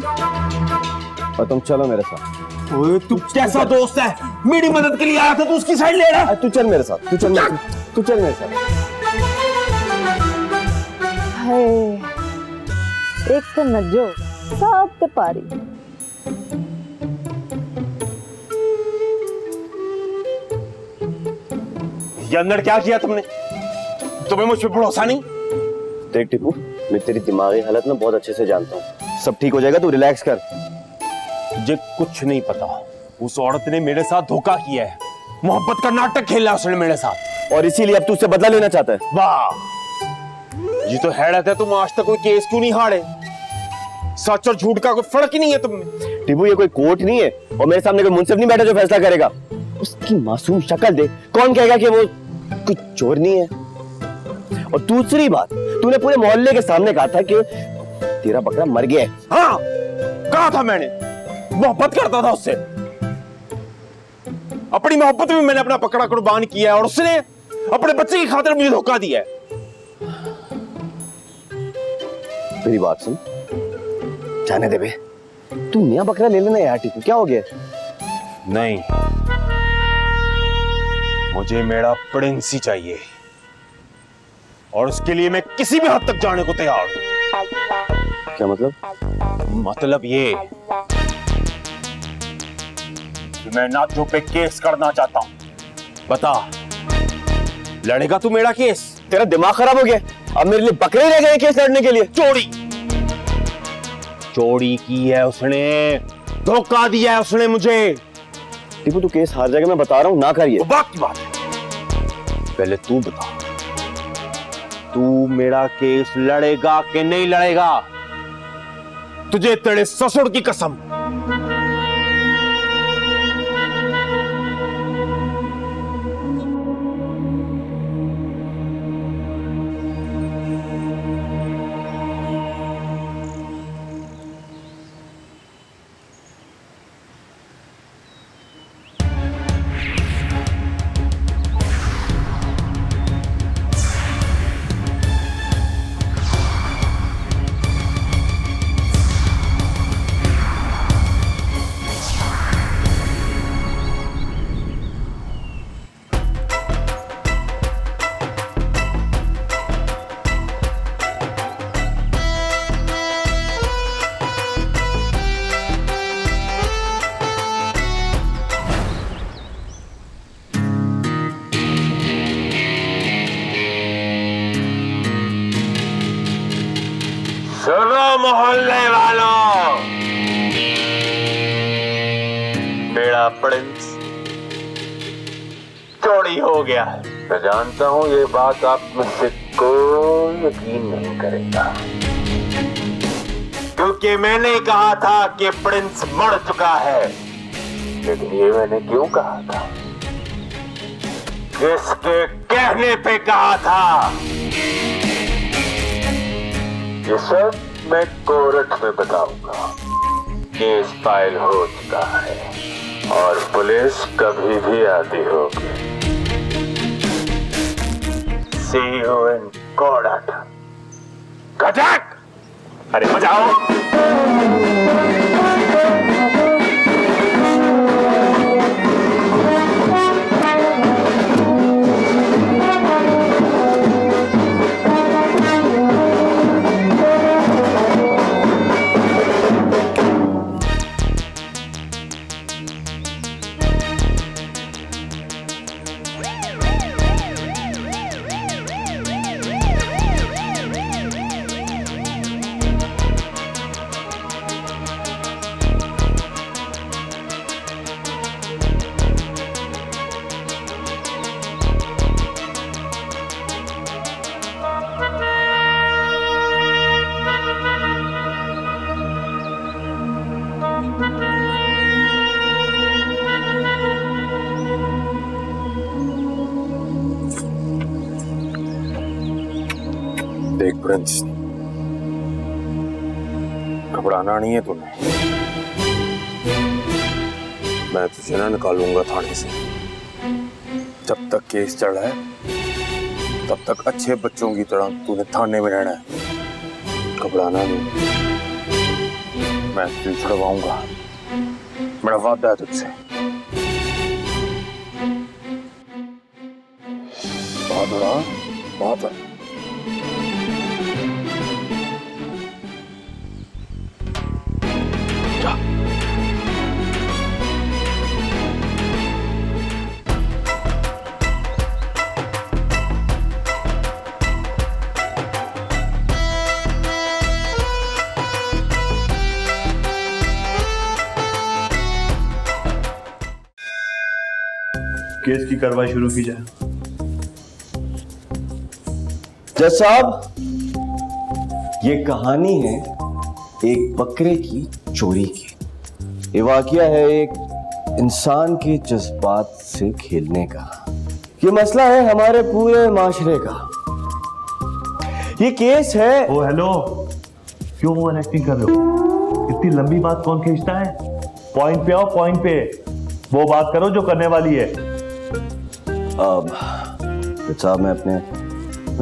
और तुम चलो मेरे साथ। ओए तू कैसा दोस्त है? मेरी मदद के लिए आया था, तू उसकी साइड ले रहा है। तू चल मेरे साथ, तू चल मेरे साथ। हाय, एक तो नज्जो सब ते पारी। ये अंदर क्या किया तुमने? तुम्हें मुझ पे भरोसा नहीं? देख टीपू, मैं तेरी दिमागी हालत ना बहुत अच्छे से जानता हूँ। सब ठीक हो जाएगा, तू रिलैक्स कर। तुझे कुछ नहीं पता। उस औरत ने मेरे साथ धोखा किया है, मोहब्बत का नाटक खेला उसने मेरे साथ, और इसीलिए अब तू उससे बदला लेना चाहता है। वाह, ये तो हैरत है, तुम आज तक कोई केस क्यों नहीं हारे? सच और झूठ का कोई फर्क ही नहीं है तुम में। टीपू, ये कोई कोर्ट नहीं है और मेरे सामने कोई मुंसिफ नहीं बैठा जो फैसला करेगा। उसकी मासूम शक्ल देख, कौन कहेगा कि वो कुछ चोर नहीं है? और दूसरी बात, तूने पूरे मोहल्ले के सामने कहा था कि तेरा बकरा मर गया है। हाँ, कहा था मैंने, मोहब्बत करता था उससे। अपनी मोहब्बत में मैंने अपना बकरा कुर्बान किया है और उसने अपने बच्चे की खातिर मुझे धोखा दिया है। मेरी बात सुन, जाने दे बे, तू नया बकरा ले लेना यार। टीपू, क्या हो गया? नहीं, मुझे मेरा प्रिंस ही चाहिए, और उसके लिए मैं किसी भी हद तक जाने को तैयार हूं। क्या मतलब? मतलब ये कि मैं नाथो पे केस करना चाहता हूं। बता, लड़ेगा तू मेरा केस? तेरा दिमाग खराब हो गया? अब मेरे लिए बकरे रह गए केस लड़ने के लिए? चोरी की है उसने, धोखा दिया है उसने मुझे। टीपू, तू केस हार जाएगा, मैं बता रहा हूं, ना करिए। वो बात की बात है, पहले तू बता, तू मेरा केस लड़ेगा कि नहीं लड़ेगा? तुझे तेरे ससुर की कसम। सुनो मोहल्ले वालों, मेरा प्रिंस चोरी हो गया है। मैं जानता हूं ये बात आप में से कोई यकीन नहीं करेगा, क्योंकि मैंने कहा था कि प्रिंस मर चुका है। लेकिन ये मैंने क्यों कहा था? किसके कहने पे कहा था? ये सब मैं कोर्ट में बताऊंगा। केस फाइल हो चुका है और पुलिस कभी भी आती होगी। See you in court. Cuttack! अरे बजाओ। प्रिंस, घबराना नहीं है तुम्हें। मैं तुझे ना निकालूंगा थाने से। जब तक केस चढ़ा है तब तक अच्छे बच्चों की तरह तूने थाने में रहना है। घबराना नहीं, मैं तुझे छुड़वाऊंगा। मेरा वादा है तुझसे। बहुत बड़ा, बहुत बड़ा। केस की कार्रवाई शुरू की जाए। जज साहब, ये कहानी है एक बकरे की चोरी की। ये वाकया है एक इंसान के जज्बात से खेलने का। ये मसला है हमारे पूरे माशरे का। ये केस है। ओ हेलो, क्यों ओवर एक्टिंग कर रहे हो? इतनी लंबी बात कौन खींचता है? पॉइंट पे आओ, पॉइंट पे। वो बात करो जो करने वाली है। अब साहब, मैं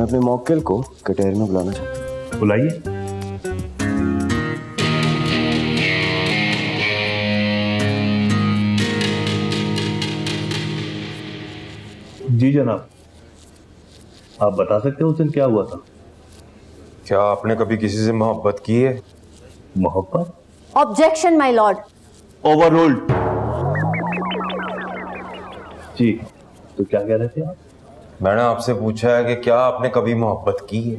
अपने मौकिल को कटहरे में बुलाना चाहता हूँ। बुलाइए। जी जनाब, आप बता सकते हो उस दिन क्या हुआ था? क्या आपने कभी किसी से मोहब्बत की है? मोहब्बत? Objection my Lord. ओवररूल्ड। जी, तो क्या कह रहे थे आप? मैंने आपसे पूछा है कि क्या आपने कभी मोहब्बत की है?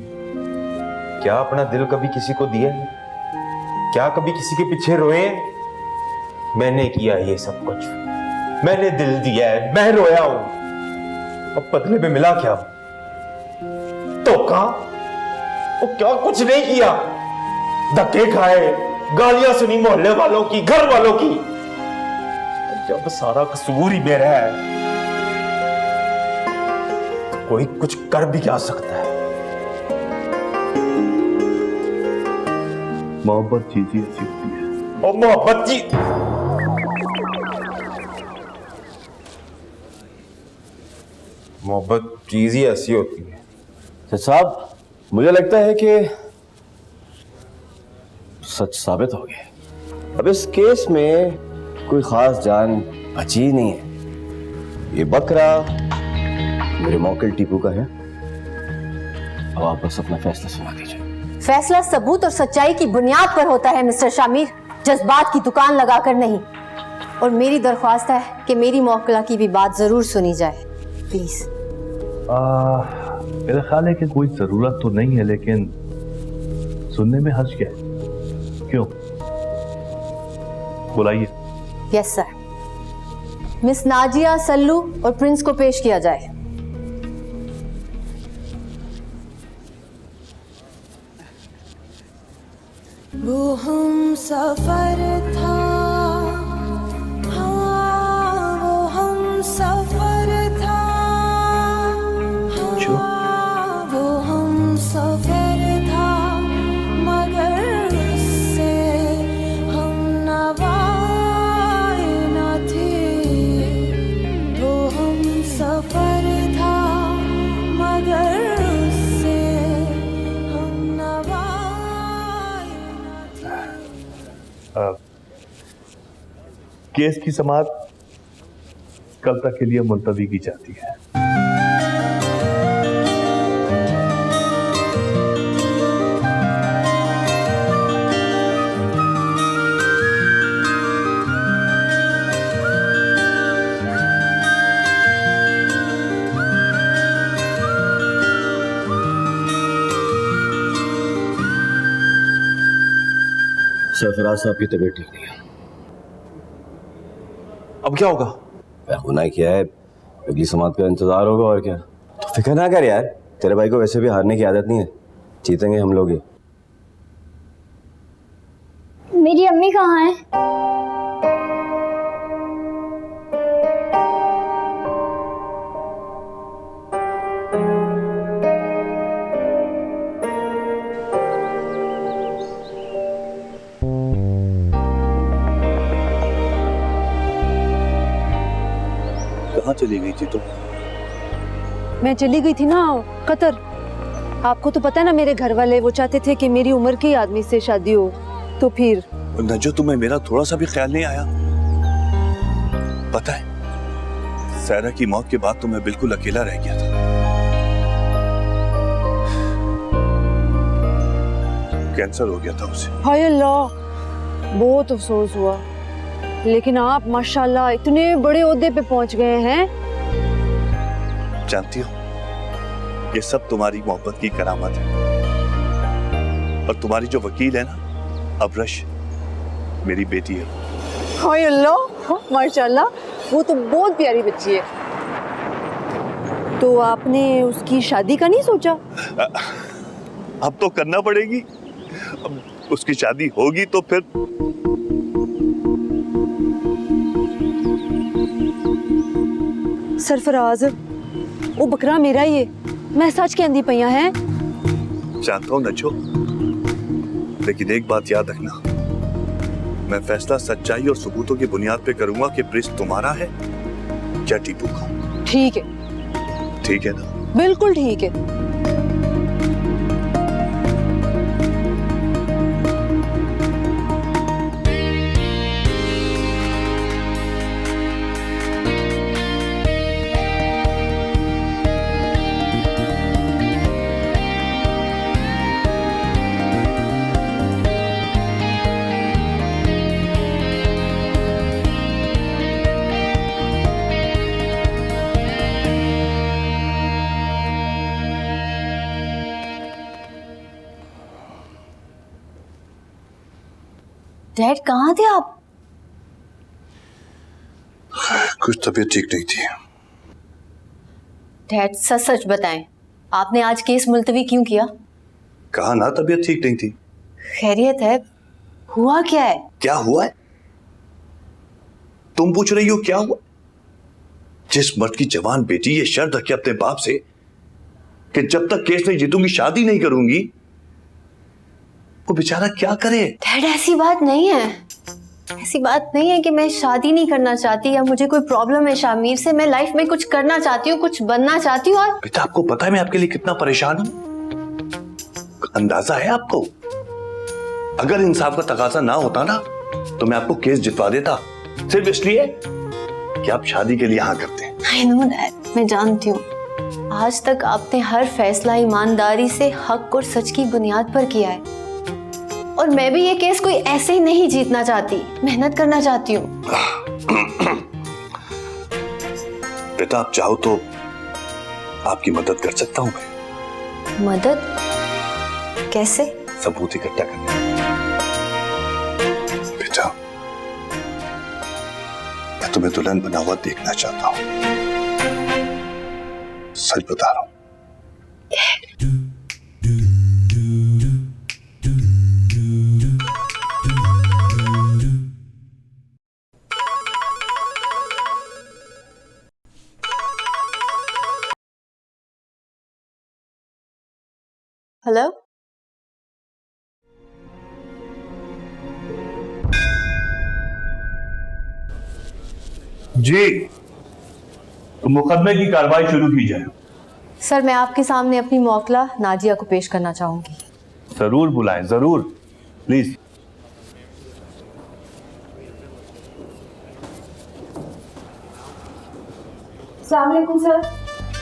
क्या अपना दिल कभी किसी को दिया है? क्या कभी किसी के पीछे रोए? मैंने किया ये सब कुछ। मैंने दिल दिया है, मैं रोया हूं। अब बदले में मिला क्या? धोखा? वो क्या कुछ नहीं किया। धक्के खाए, गालियां सुनी मोहल्ले वालों की, घर वालों की। जब सारा कसूर ही मेरा है, कोई कुछ कर भी क्या सकता है? मोहब्बत चीज ही ऐसी होती है। और मोहब्बत जी, मोहब्बत चीज ही ऐसी होती है। तो साहब, मुझे लगता है कि सच साबित हो गया। अब इस केस में कोई खास जान बची नहीं है। ये बकरा मेरे मौकिल टीपू का है। अब आप बस अपना फैसला सुना दीजिए। फैसला सबूत और सच्चाई की बुनियाद पर होता है मिस्टर शामिर, जज्बात की दुकान लगाकर नहीं। और मेरी दरख्वास्त है कि मेरी मौकला की भी बात जरूर सुनी जाए, प्लीज। मेरा ख्याल है कि कोई जरूरत तो नहीं है, लेकिन सुनने में हर्ज क्या है? क्यों? बुलाइए। Yes sir. Miss Nazia, Sallu और प्रिंस को पेश किया जाए। वो हम सफर था, हाँ वो हम सफर था, हाँ वो हम सफर था, मगर उससे हम नवाए न थे। वो हम सफर था, मगर उससे हम नवाए न थे। केस की समाअत कल तक के लिए मुलतवी की जाती है। सरफराज साहब की तबीयत ठीक नहीं है। अब क्या होगा? होना ही क्या है, अगली समात का इंतजार होगा और क्या। तो फिक्र ना कर यार, तेरे भाई को वैसे भी हारने की आदत नहीं है। जीतेंगे हम लोग ही। मेरी अम्मी कहाँ है? चली गई थी तुम? मैं चली गई थी ना कतर। आपको तो पता है ना, मेरे घर वाले वो चाहते थे कि मेरी उम्र के आदमी से शादी हो, तो फिर नजो तुम्हें मेरा थोड़ा सा भी ख्याल नहीं आया? पता है सायरा की मौत के बाद तो मैं बिल्कुल अकेला रह गया था। कैंसर हो गया था उसे। हाय अल्लाह, बहुत अफसोस हुआ। लेकिन आप माशाल्लाह इतने बड़े ओहदे पे पहुंच गए हैं। जानती हो, ये सब तुम्हारी मोहब्बत की करामत है। और तुम्हारी जो वकील है ना अबरश, मेरी बेटी है। हाय अल्लाह, माशाल्लाह, वो तो बहुत प्यारी बच्ची है। तो आपने उसकी शादी का नहीं सोचा? अब तो करना पड़ेगी। अब उसकी शादी होगी तो फिर सरफराज, वो बकरा मेरा ही है, मैं सच कहंदी पईया है। जानता हूं नजो, लेकिन एक बात याद रखना, मैं फैसला सच्चाई और सबूतों की बुनियाद पे करूंगा कि प्रिंस तुम्हारा है या टीपू का। ठीक है, ठीक है ना? बिल्कुल ठीक है। डैड कहाँ थे आप? कुछ तबीयत ठीक नहीं थी। डैड सच सच बताएं, आपने आज केस मुलतवी क्यों किया? कहा ना तबीयत ठीक नहीं थी। खैरियत है? हुआ क्या है? क्या हुआ है? तुम पूछ रही हो क्या हुआ? जिस मर्द की जवान बेटी ये शर्त रखे अपने बाप से कि जब तक केस नहीं जीतूंगी शादी नहीं करूंगी, वो बेचारा क्या करे? डैड ऐसी बात नहीं है, ऐसी बात नहीं है कि मैं शादी नहीं करना चाहती या मुझे कोई प्रॉब्लम है शामिर से। मैं लाइफ में कुछ करना चाहती हूँ, कुछ बनना चाहती हूँ। और बेटा आपको पता है मैं आपके लिए कितना परेशान हूं? अंदाजा है आपको? अगर इंसाफ का तकाजा ना होता ना तो मैं आपको केस जितवा देता, सिर्फ इसलिए कि आप शादी के लिए हाँ करते हैं। आई नो डैड, मैं जानती हूँ आज तक आपने हर फैसला ईमानदारी से हक और सच की बुनियाद पर किया है, और मैं भी ये केस कोई ऐसे ही नहीं जीतना चाहती, मेहनत करना चाहती हूँ। बेटा आप चाहो तो आपकी मदद कर सकता हूं मैं। मदद? कैसे? सबूत इकट्ठा करने। बेटा मैं तुम्हें दुल्हन बना हुआ देखना चाहता हूं, सच बता रहा हूं। हेलो? जी, तो मुकदमे की कार्रवाई शुरू की जाए। सर मैं आपके सामने अपनी मौकला नाजिया को पेश करना चाहूंगी। जरूर बुलाएं, जरूर, प्लीज। अस्सलाम वालेकुम सर।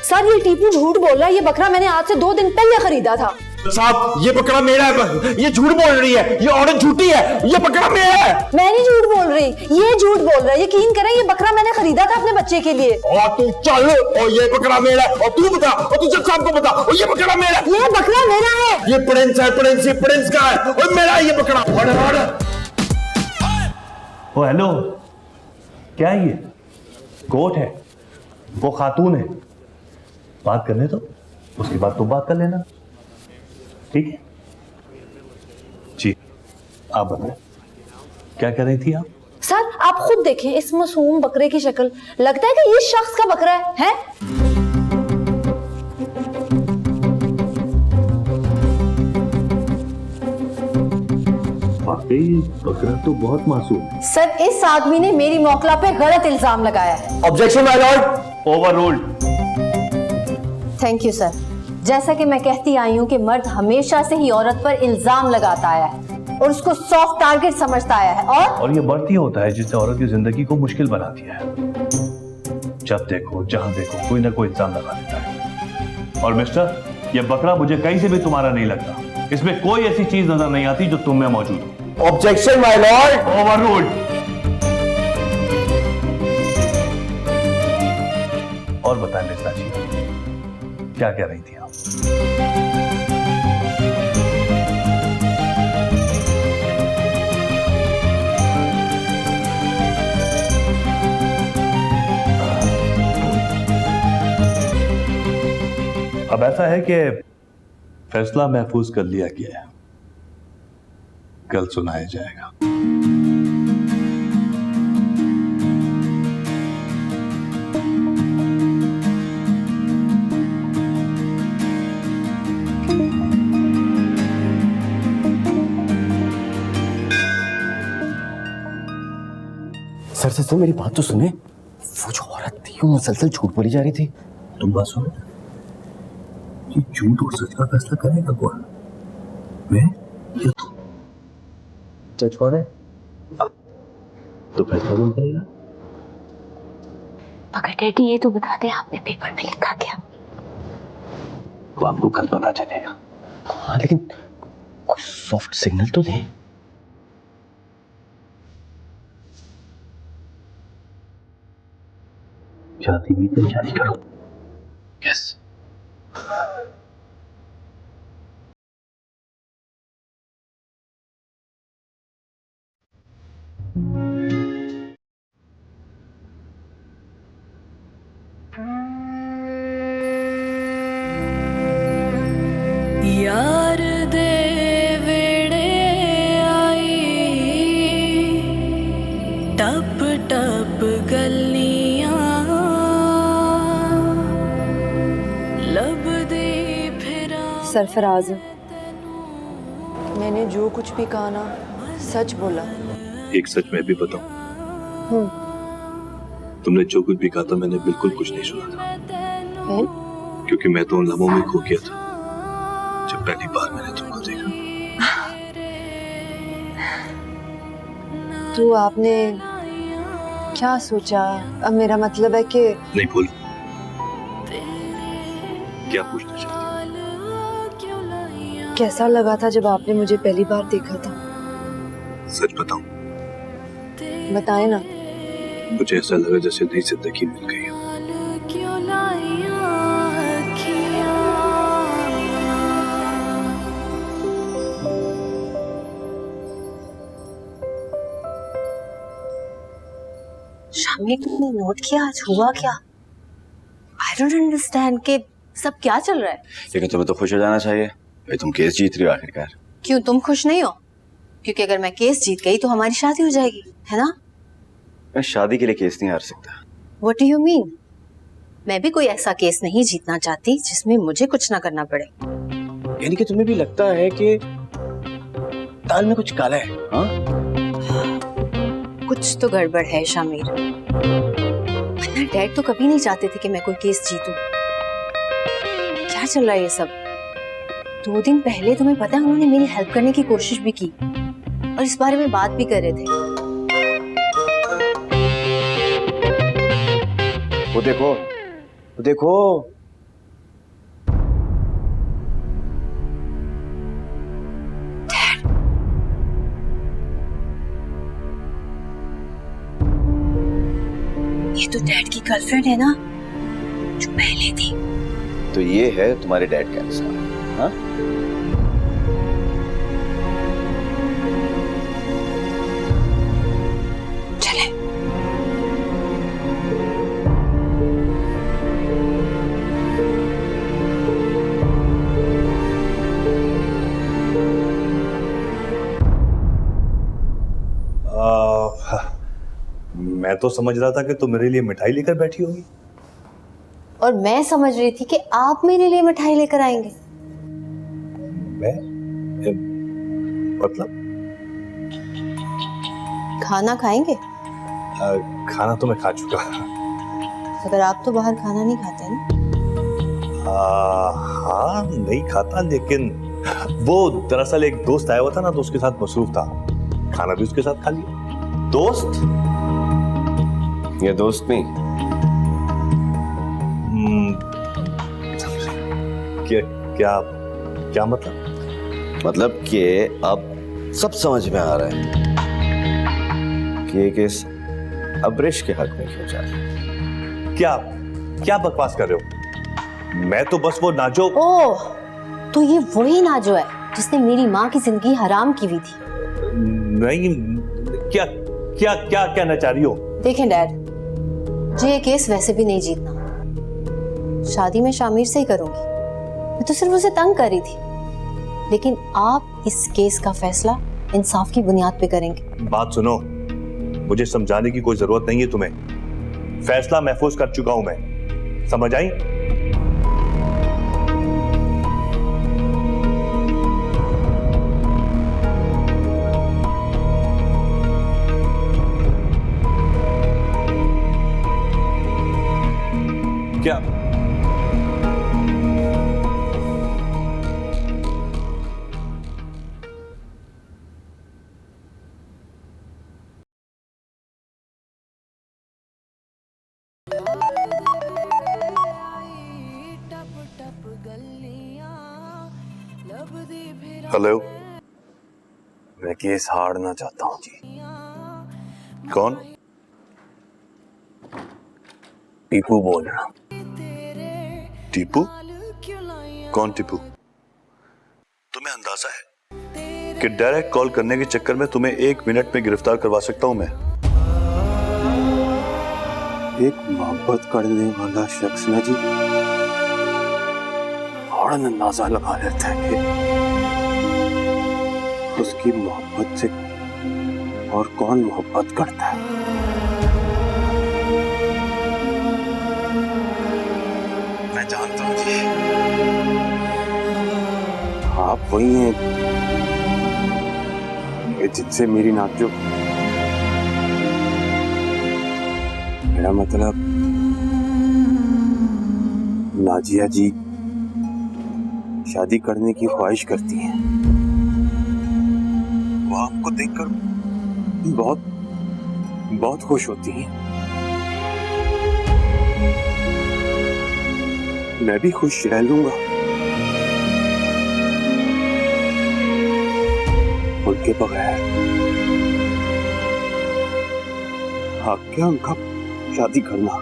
सर ये टीपू झूठ बोल रहा है, ये बकरा मैंने आज से 2 दिन पहले खरीदा था। साहब ये बकरा मेरा है, ये झूठ बोल रही है, ये औरत झूठी है, ये बकरा मेरा है। मैं नहीं झूठ बोल रही, ये झूठ बोल रहा है। यकीन करें ये बकरा मैंने खरीदा था अपने बच्चे के लिए। और तू चल, और ये बकरा मेरा है, और तू बता, और तू जब शाम को बता, और ये बकरा मेरा है। ये बकरा मेरा है। ये प्रिंस है, प्रिंस, ये प्रिंस का है, और मेरा है ये बकरा। ओ हेलो, क्या है ये? कोर्ट है, वो खातून है, बात करने दो, उसके बाद तुम बात कर लेना, ठीक है? जी, आप बताएं क्या कर रही थी आप? सर आप खुद देखें इस मासूम बकरे की शक्ल, लगता है कि ये शख्स का बकरा है? वाकई बकरा तो बहुत मासूम है। सर इस आदमी ने मेरी मौकला पे गलत इल्जाम लगाया है। Objection my Lord, over ruled. Thank you sir. जैसा कि मैं कहती आई हूँ कि मर्द हमेशा से ही औरत पर इल्जाम लगाता आया है और उसको सॉफ्ट टारगेट समझता आया है, और ये बढ़ती होता है जिससे औरत की जिंदगी को मुश्किल बना दिया है। जब देखो जहां देखो कोई ना कोई इल्जाम लगा देता है। और मिस्टर, ये बकरा मुझे कहीं से भी तुम्हारा नहीं लगता। इसमें कोई ऐसी चीज नजर नहीं आती जो तुम में मौजूद हो। Objection my Lord. Over ruled. और बताएं मिस्टर जी, क्या कह रही थी आप? अब ऐसा है कि फैसला महफूज कर लिया गया है, कल सुनाया जाएगा। सर मेरी बात तो सुने। वो जो औरत थी वो मुसलसल झूठ बोली जा रही थी। तुम बात सुनो, ये झूठ और सच का फैसला करेगा कौन? मैं या तुम? सच कौन है? तो फैसला कौन करेगा? मगर डैडी ये तो बता दे, आपने पेपर में लिखा क्या? वो आपको कल पता चलेगा। हाँ, लेकिन कुछ सॉफ्ट सिग्नल तो दे। शादी भी तैयारी करो। यस। यार दे वेड़े आई टप टप गलियां लब दे फिरा। सरफराज, मैंने जो कुछ भी कहा ना सच बोला। एक सच मैं भी बताऊं, तुमने जो कुछ भी कहा था मैंने बिल्कुल कुछ नहीं सुना था। क्योंकि मैं तो उन लम्हों में खो गया था जब पहली बार मैंने तुमको देखा। तो आपने क्या सोचा? अब मेरा मतलब है कि नहीं बोलो, क्या पूछना चाहती हो? कैसा लगा था जब आपने मुझे पहली बार देखा था? सच बताऊं, बताए ना। मुझे ऐसा लगा जैसे नई जिंदगी मिल गई हो। शामिर, तुमने नोट किया आज हुआ क्या? आई डोंट अंडरस्टैंड कि सब क्या चल रहा है। लेकिन तुम्हें तो खुश हो जाना चाहिए भाई, तुम केस जीत रही हो आखिरकार। क्यों, तुम खुश नहीं हो? क्योंकि अगर मैं केस जीत गई तो हमारी शादी हो जाएगी, है ना? मैं शादी के लिए केस नहीं हार सकता। What do you mean? मैं भी कोई ऐसा केस नहीं जीतना चाहती जिसमें मुझे कुछ ना करना पड़े। यानी कि तुम्हें भी लगता है कि दाल में कुछ काला है? हाँ? कुछ तो गड़बड़ है शामिर, वरना डैड तो कभी नहीं चाहते थे कि मैं कोई केस जीतूं। क्या चल रहा है ये सब? 2 दिन पहले तुम्हें पता है उन्होंने मेरी हेल्प करने की कोशिश भी की और इस बारे में बात भी कर रहे थे। वो देखो, वो देखो। ये तो डैड की गर्लफ्रेंड है ना, जो पहले थी। तो ये है तुम्हारे डैड का इंसान, हाँ? चले। मैं तो समझ रहा था कि तुम मेरे लिए मिठाई लेकर बैठी होगी। और मैं समझ रही थी कि आप मेरे लिए मिठाई लेकर आएंगे। मैं? मतलब? खाना खाएंगे? खाना तो मैं खा चुका। मगर आप तो बाहर खाना नहीं खाते ना? हाँ नहीं खाता, लेकिन वो दरअसल एक दोस्त आया हुआ था ना, तो उसके साथ मसरूफ था, खाना भी उसके साथ खा लिया। दोस्त? ये दोस्त नहीं। क्या क्या मतलब? मतलब कि अब सब समझ में आ रहा है कि ये केस अब्रिश के हक में क्यों जा रहा है। क्या क्या बकवास कर रहे हो? मैं तो बस वो नाजो। ओह, तो ये वही नाजो है जिसने मेरी माँ की जिंदगी हराम की हुई थी। नहीं, क्या क्या क्या कहना चाह रही हो? देखें डैड, मुझे ये केस वैसे भी नहीं जीतना। शादी में शामिर से ही करूंगी, मैं तो सिर्फ उसे तंग कर रही थी, लेकिन आप इस केस का फैसला इंसाफ की बुनियाद पे करेंगे। बात सुनो, मुझे समझाने की कोई जरूरत नहीं है तुम्हें। फैसला महफूज कर चुका हूं मैं, समझ आई? क्या हेलो, मैं केस हारना चाहता हूँ जी। कौन? टीपू बोल रहा हूँ। टीपू? कौन टीपू? तुम्हें अंदाजा है कि डायरेक्ट कॉल करने के चक्कर में तुम्हें 1 मिनट में गिरफ्तार करवा सकता हूं मैं? एक मोहब्बत करने वाला शख्स ना जी फौरन अंदाजा लगा लेता है कि उसकी मोहब्बत से और कौन मोहब्बत करता है। मैं जानता हूं जी, आप वही हैं कि जिनसे मेरी नाजो, मेरा मतलब नाजिया जी शादी करने की ख्वाहिश करती हैं। वो आपको देखकर बहुत बहुत खुश होती हैं। मैं भी खुश रह लूंगा उनके बगैर। क्या उनका शादी करना,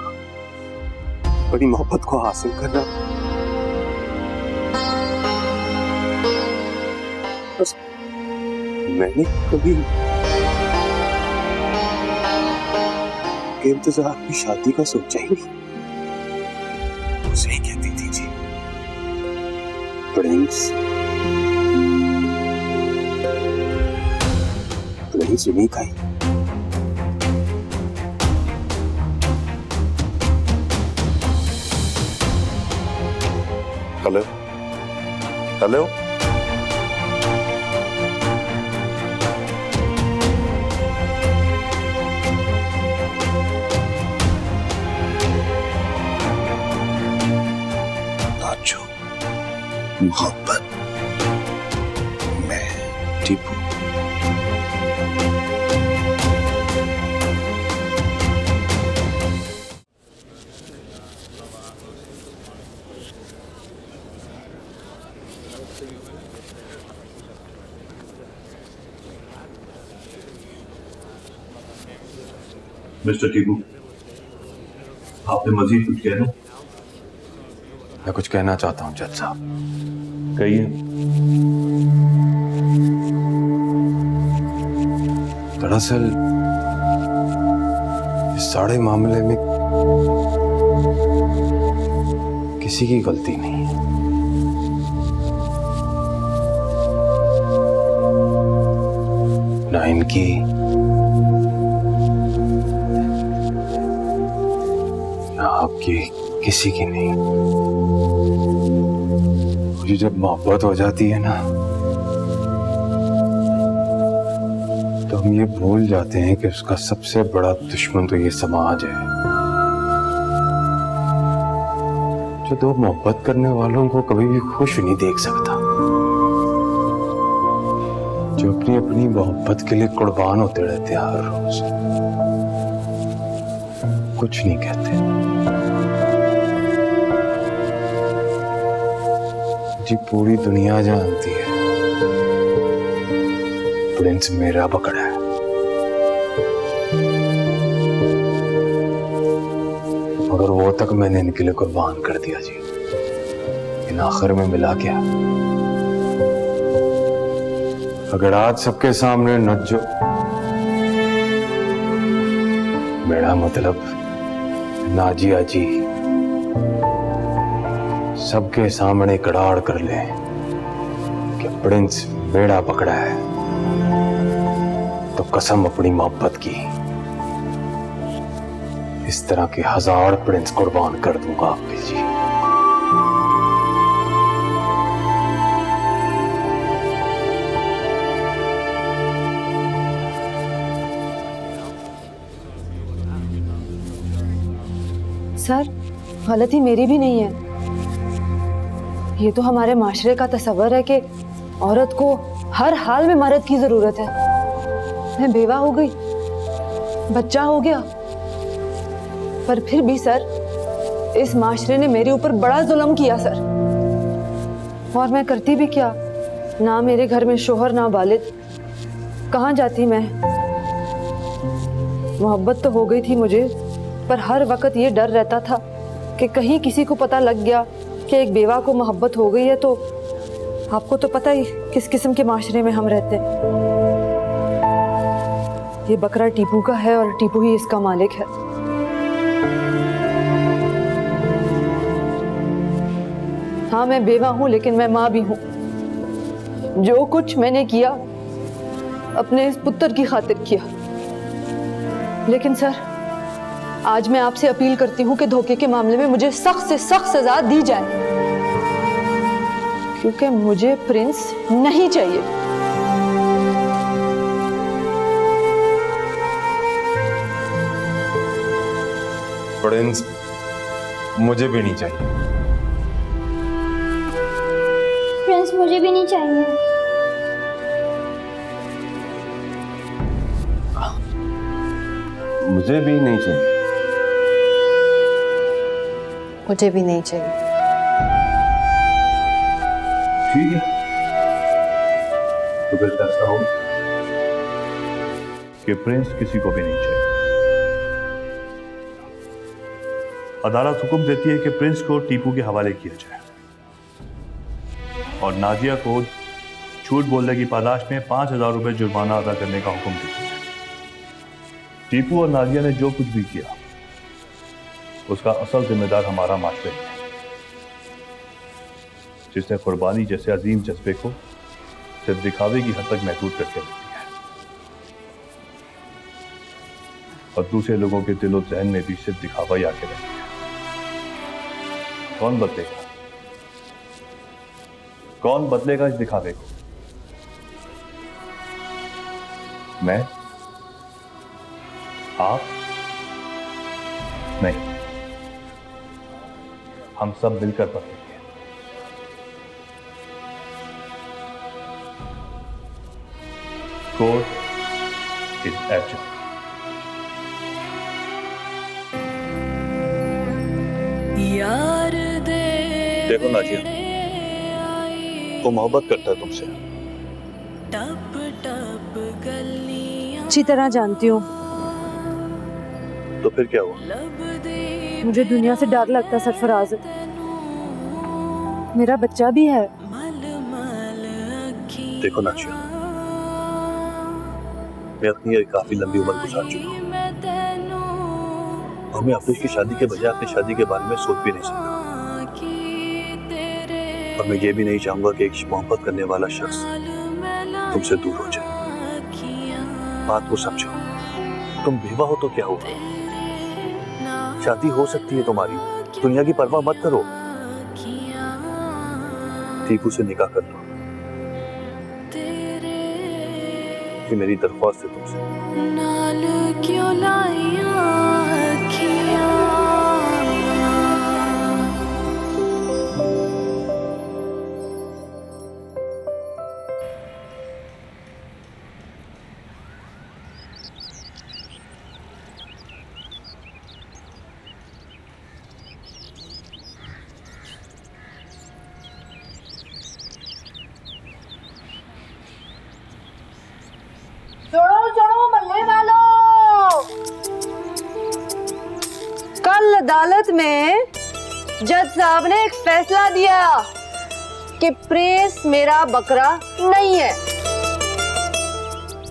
बड़ी मोहब्बत को हासिल करना, बस मैंने कभी इंतजार की शादी का सोचा ही नहीं। उसे ही कहती थी जी प्रिंस, प्रिंस उन्हीं का ही। हेलो हेलो, नाचो मोहब्बत, मैं टीपू। मिस्टर टीपू, आपने मजीद कुछ कहना? मैं कुछ कहना चाहता हूँ जज साहब। कहिए। दरअसल इस सारे मामले में किसी की गलती नहीं है। ना इनकी, ना आपकी, किसी की नहीं। मुझे जब मोहब्बत हो जाती है ना, तो हम ये भूल जाते हैं कि उसका सबसे बड़ा दुश्मन तो ये समाज है। जो दो मोहब्बत करने वालों को कभी भी खुश नहीं देख सकता, जो अपनी अपनी मोहब्बत के लिए कुर्बान होते रहते हैं हर रोज, कुछ नहीं कहते। जी पूरी दुनिया जानती है प्रिंस मेरा पकड़ा है, मगर वो तक मैंने इनके लिए कुर्बान कर दिया जी। इन आखिर में मिला क्या? अगर आज सबके सामने नज्जो, मेरा मतलब नाजिया जी सबके सामने कड़ाड़ कर ले कि प्रिंस मेरा पकड़ा है, तो कसम अपनी मोहब्बत की इस तरह के 1000 प्रिंस कुर्बान कर दूंगा आपके जी। सर, गलती मेरी भी नहीं है। ये तो हमारे माशरे का तस्वर है कि औरत को हर हाल में मर्द की जरूरत है। मैं बेवा हो गई, बच्चा हो गया, पर फिर भी सर इस माशरे ने मेरे ऊपर बड़ा जुल्म किया सर। और मैं करती भी क्या? ना मेरे घर में शोहर ना वालिद, कहाँ जाती मैं? मोहब्बत तो हो गई थी मुझे, पर हर वक्त ये डर रहता था कि कहीं किसी को पता लग गया कि एक बेवा को मोहब्बत हो गई है, तो आपको तो पता ही किस किस्म के माशरे में हम रहते हैं। ये बकरा टीपू का है और टीपू ही इसका मालिक है। हाँ, मैं बेवा हूं, लेकिन मैं माँ भी हूं। जो कुछ मैंने किया अपने इस पुत्र की खातिर किया। लेकिन सर, आज मैं आपसे अपील करती हूं कि धोखे के मामले में मुझे सख्त से सख्त सजा दी जाए, क्योंकि मुझे प्रिंस नहीं चाहिए। प्रिंस मुझे भी नहीं चाहिए। प्रिंस मुझे भी नहीं चाहिए। मुझे भी नहीं चाहिए। मुझे भी नहीं चाहिए। ठीक है, तो फिर फैसला हो कि प्रिंस किसी को भी नहीं चाहिए। अदालत हुक्म देती है कि प्रिंस को टीपू के हवाले किया जाए और नाजिया को झूठ बोलने की पादाश में 5000 रुपए जुर्माना अदा करने का हुक्म देती है। टीपू और नाजिया ने जो कुछ भी किया उसका असल जिम्मेदार हमारा माशरे है, जिसने कुर्बानी जैसे अजीम जज्बे को सिर्फ दिखावे की हद तक महदूद करके रख दिया है और दूसरे लोगों के दिलो ज़हन में भी सिर्फ दिखावा ही आके रख दिया। कौन बदलेगा? कौन बदलेगा इस दिखावे को? मैं? आप? नहीं, हम सब मिलकर बदलेंगे। Court is adjourn. देखो नाजिया, वो मोहब्बत करता है तुमसे। अच्छी तरह जानती हूँ। तो फिर क्या हुआ? मुझे दुनिया से डर लगता है सरफराज। मेरा बच्चा भी है। देखो नाजिया, मैं अपनी ये काफी लंबी उम्र गुजार चुका हूँ और मैं अपनी की शादी के बजाय अपनी शादी के बारे में सोच भी नहीं सकता। और मैं ये भी नहीं चाहूंगा कि एक मोहब्बत करने वाला शख्स तुमसे दूर हो जाए। बात को समझो, तुम बेवा हो तो क्या हुआ? शादी हो सकती है तुम्हारी, दुनिया की परवाह मत करो। टीपू से निकाह कर लो, ये मेरी दरख्वास्त है तुमसे। नाल क्यों लाइया अखियां अदालत में जज साहब ने एक फैसला दिया कि प्रिंस मेरा बकरा नहीं है,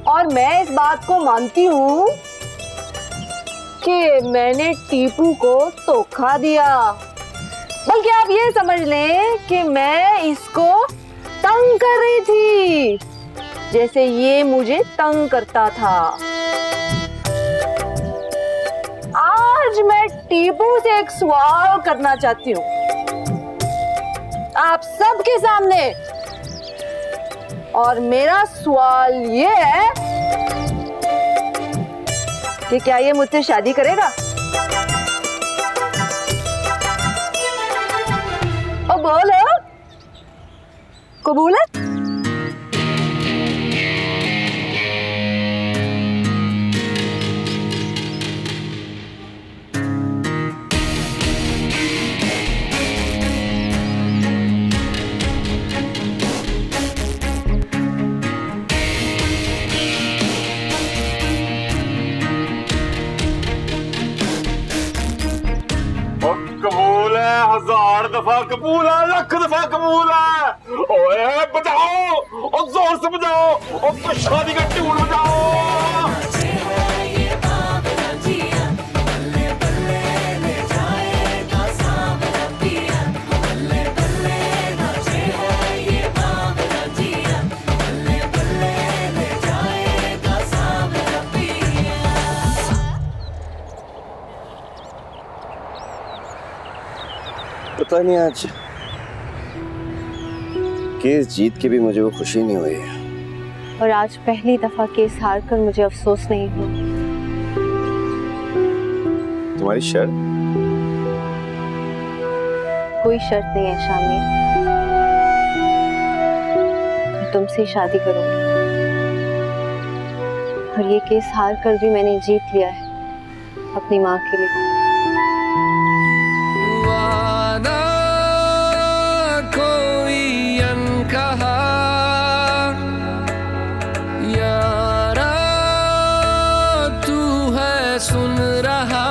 और मैं इस बात को मानती हूँ कि मैंने टीपू को धोखा दिया। बल्कि आप ये समझ लें कि मैं इसको तंग कर रही थी, जैसे ये मुझे तंग करता था। आज मैं टीपू से एक सवाल करना चाहती हूँ आप सबके सामने, और मेरा सवाल ये है कि क्या ये मुझसे शादी करेगा? ओ बोलो, कबूल है? कबूल है, 1000 दफा कबूल है, लाख दफा कबूल है। ओए बजाओ, और जोर से बजाओ, और तो शादी का ट्यून बजाओ। पता नहीं आज केस जीत के भी मुझे वो खुशी नहीं हुई, और आज पहली दफा केस हार कर मुझे अफसोस नहीं हुआ। तुम्हारी शर्त? कोई शर्त नहीं है शामिर, मैं तुमसे शादी करूंगी, और ये केस हार कर भी मैंने जीत लिया है अपनी माँ के लिए। कोई अनकहा यारा तू है सुन रहा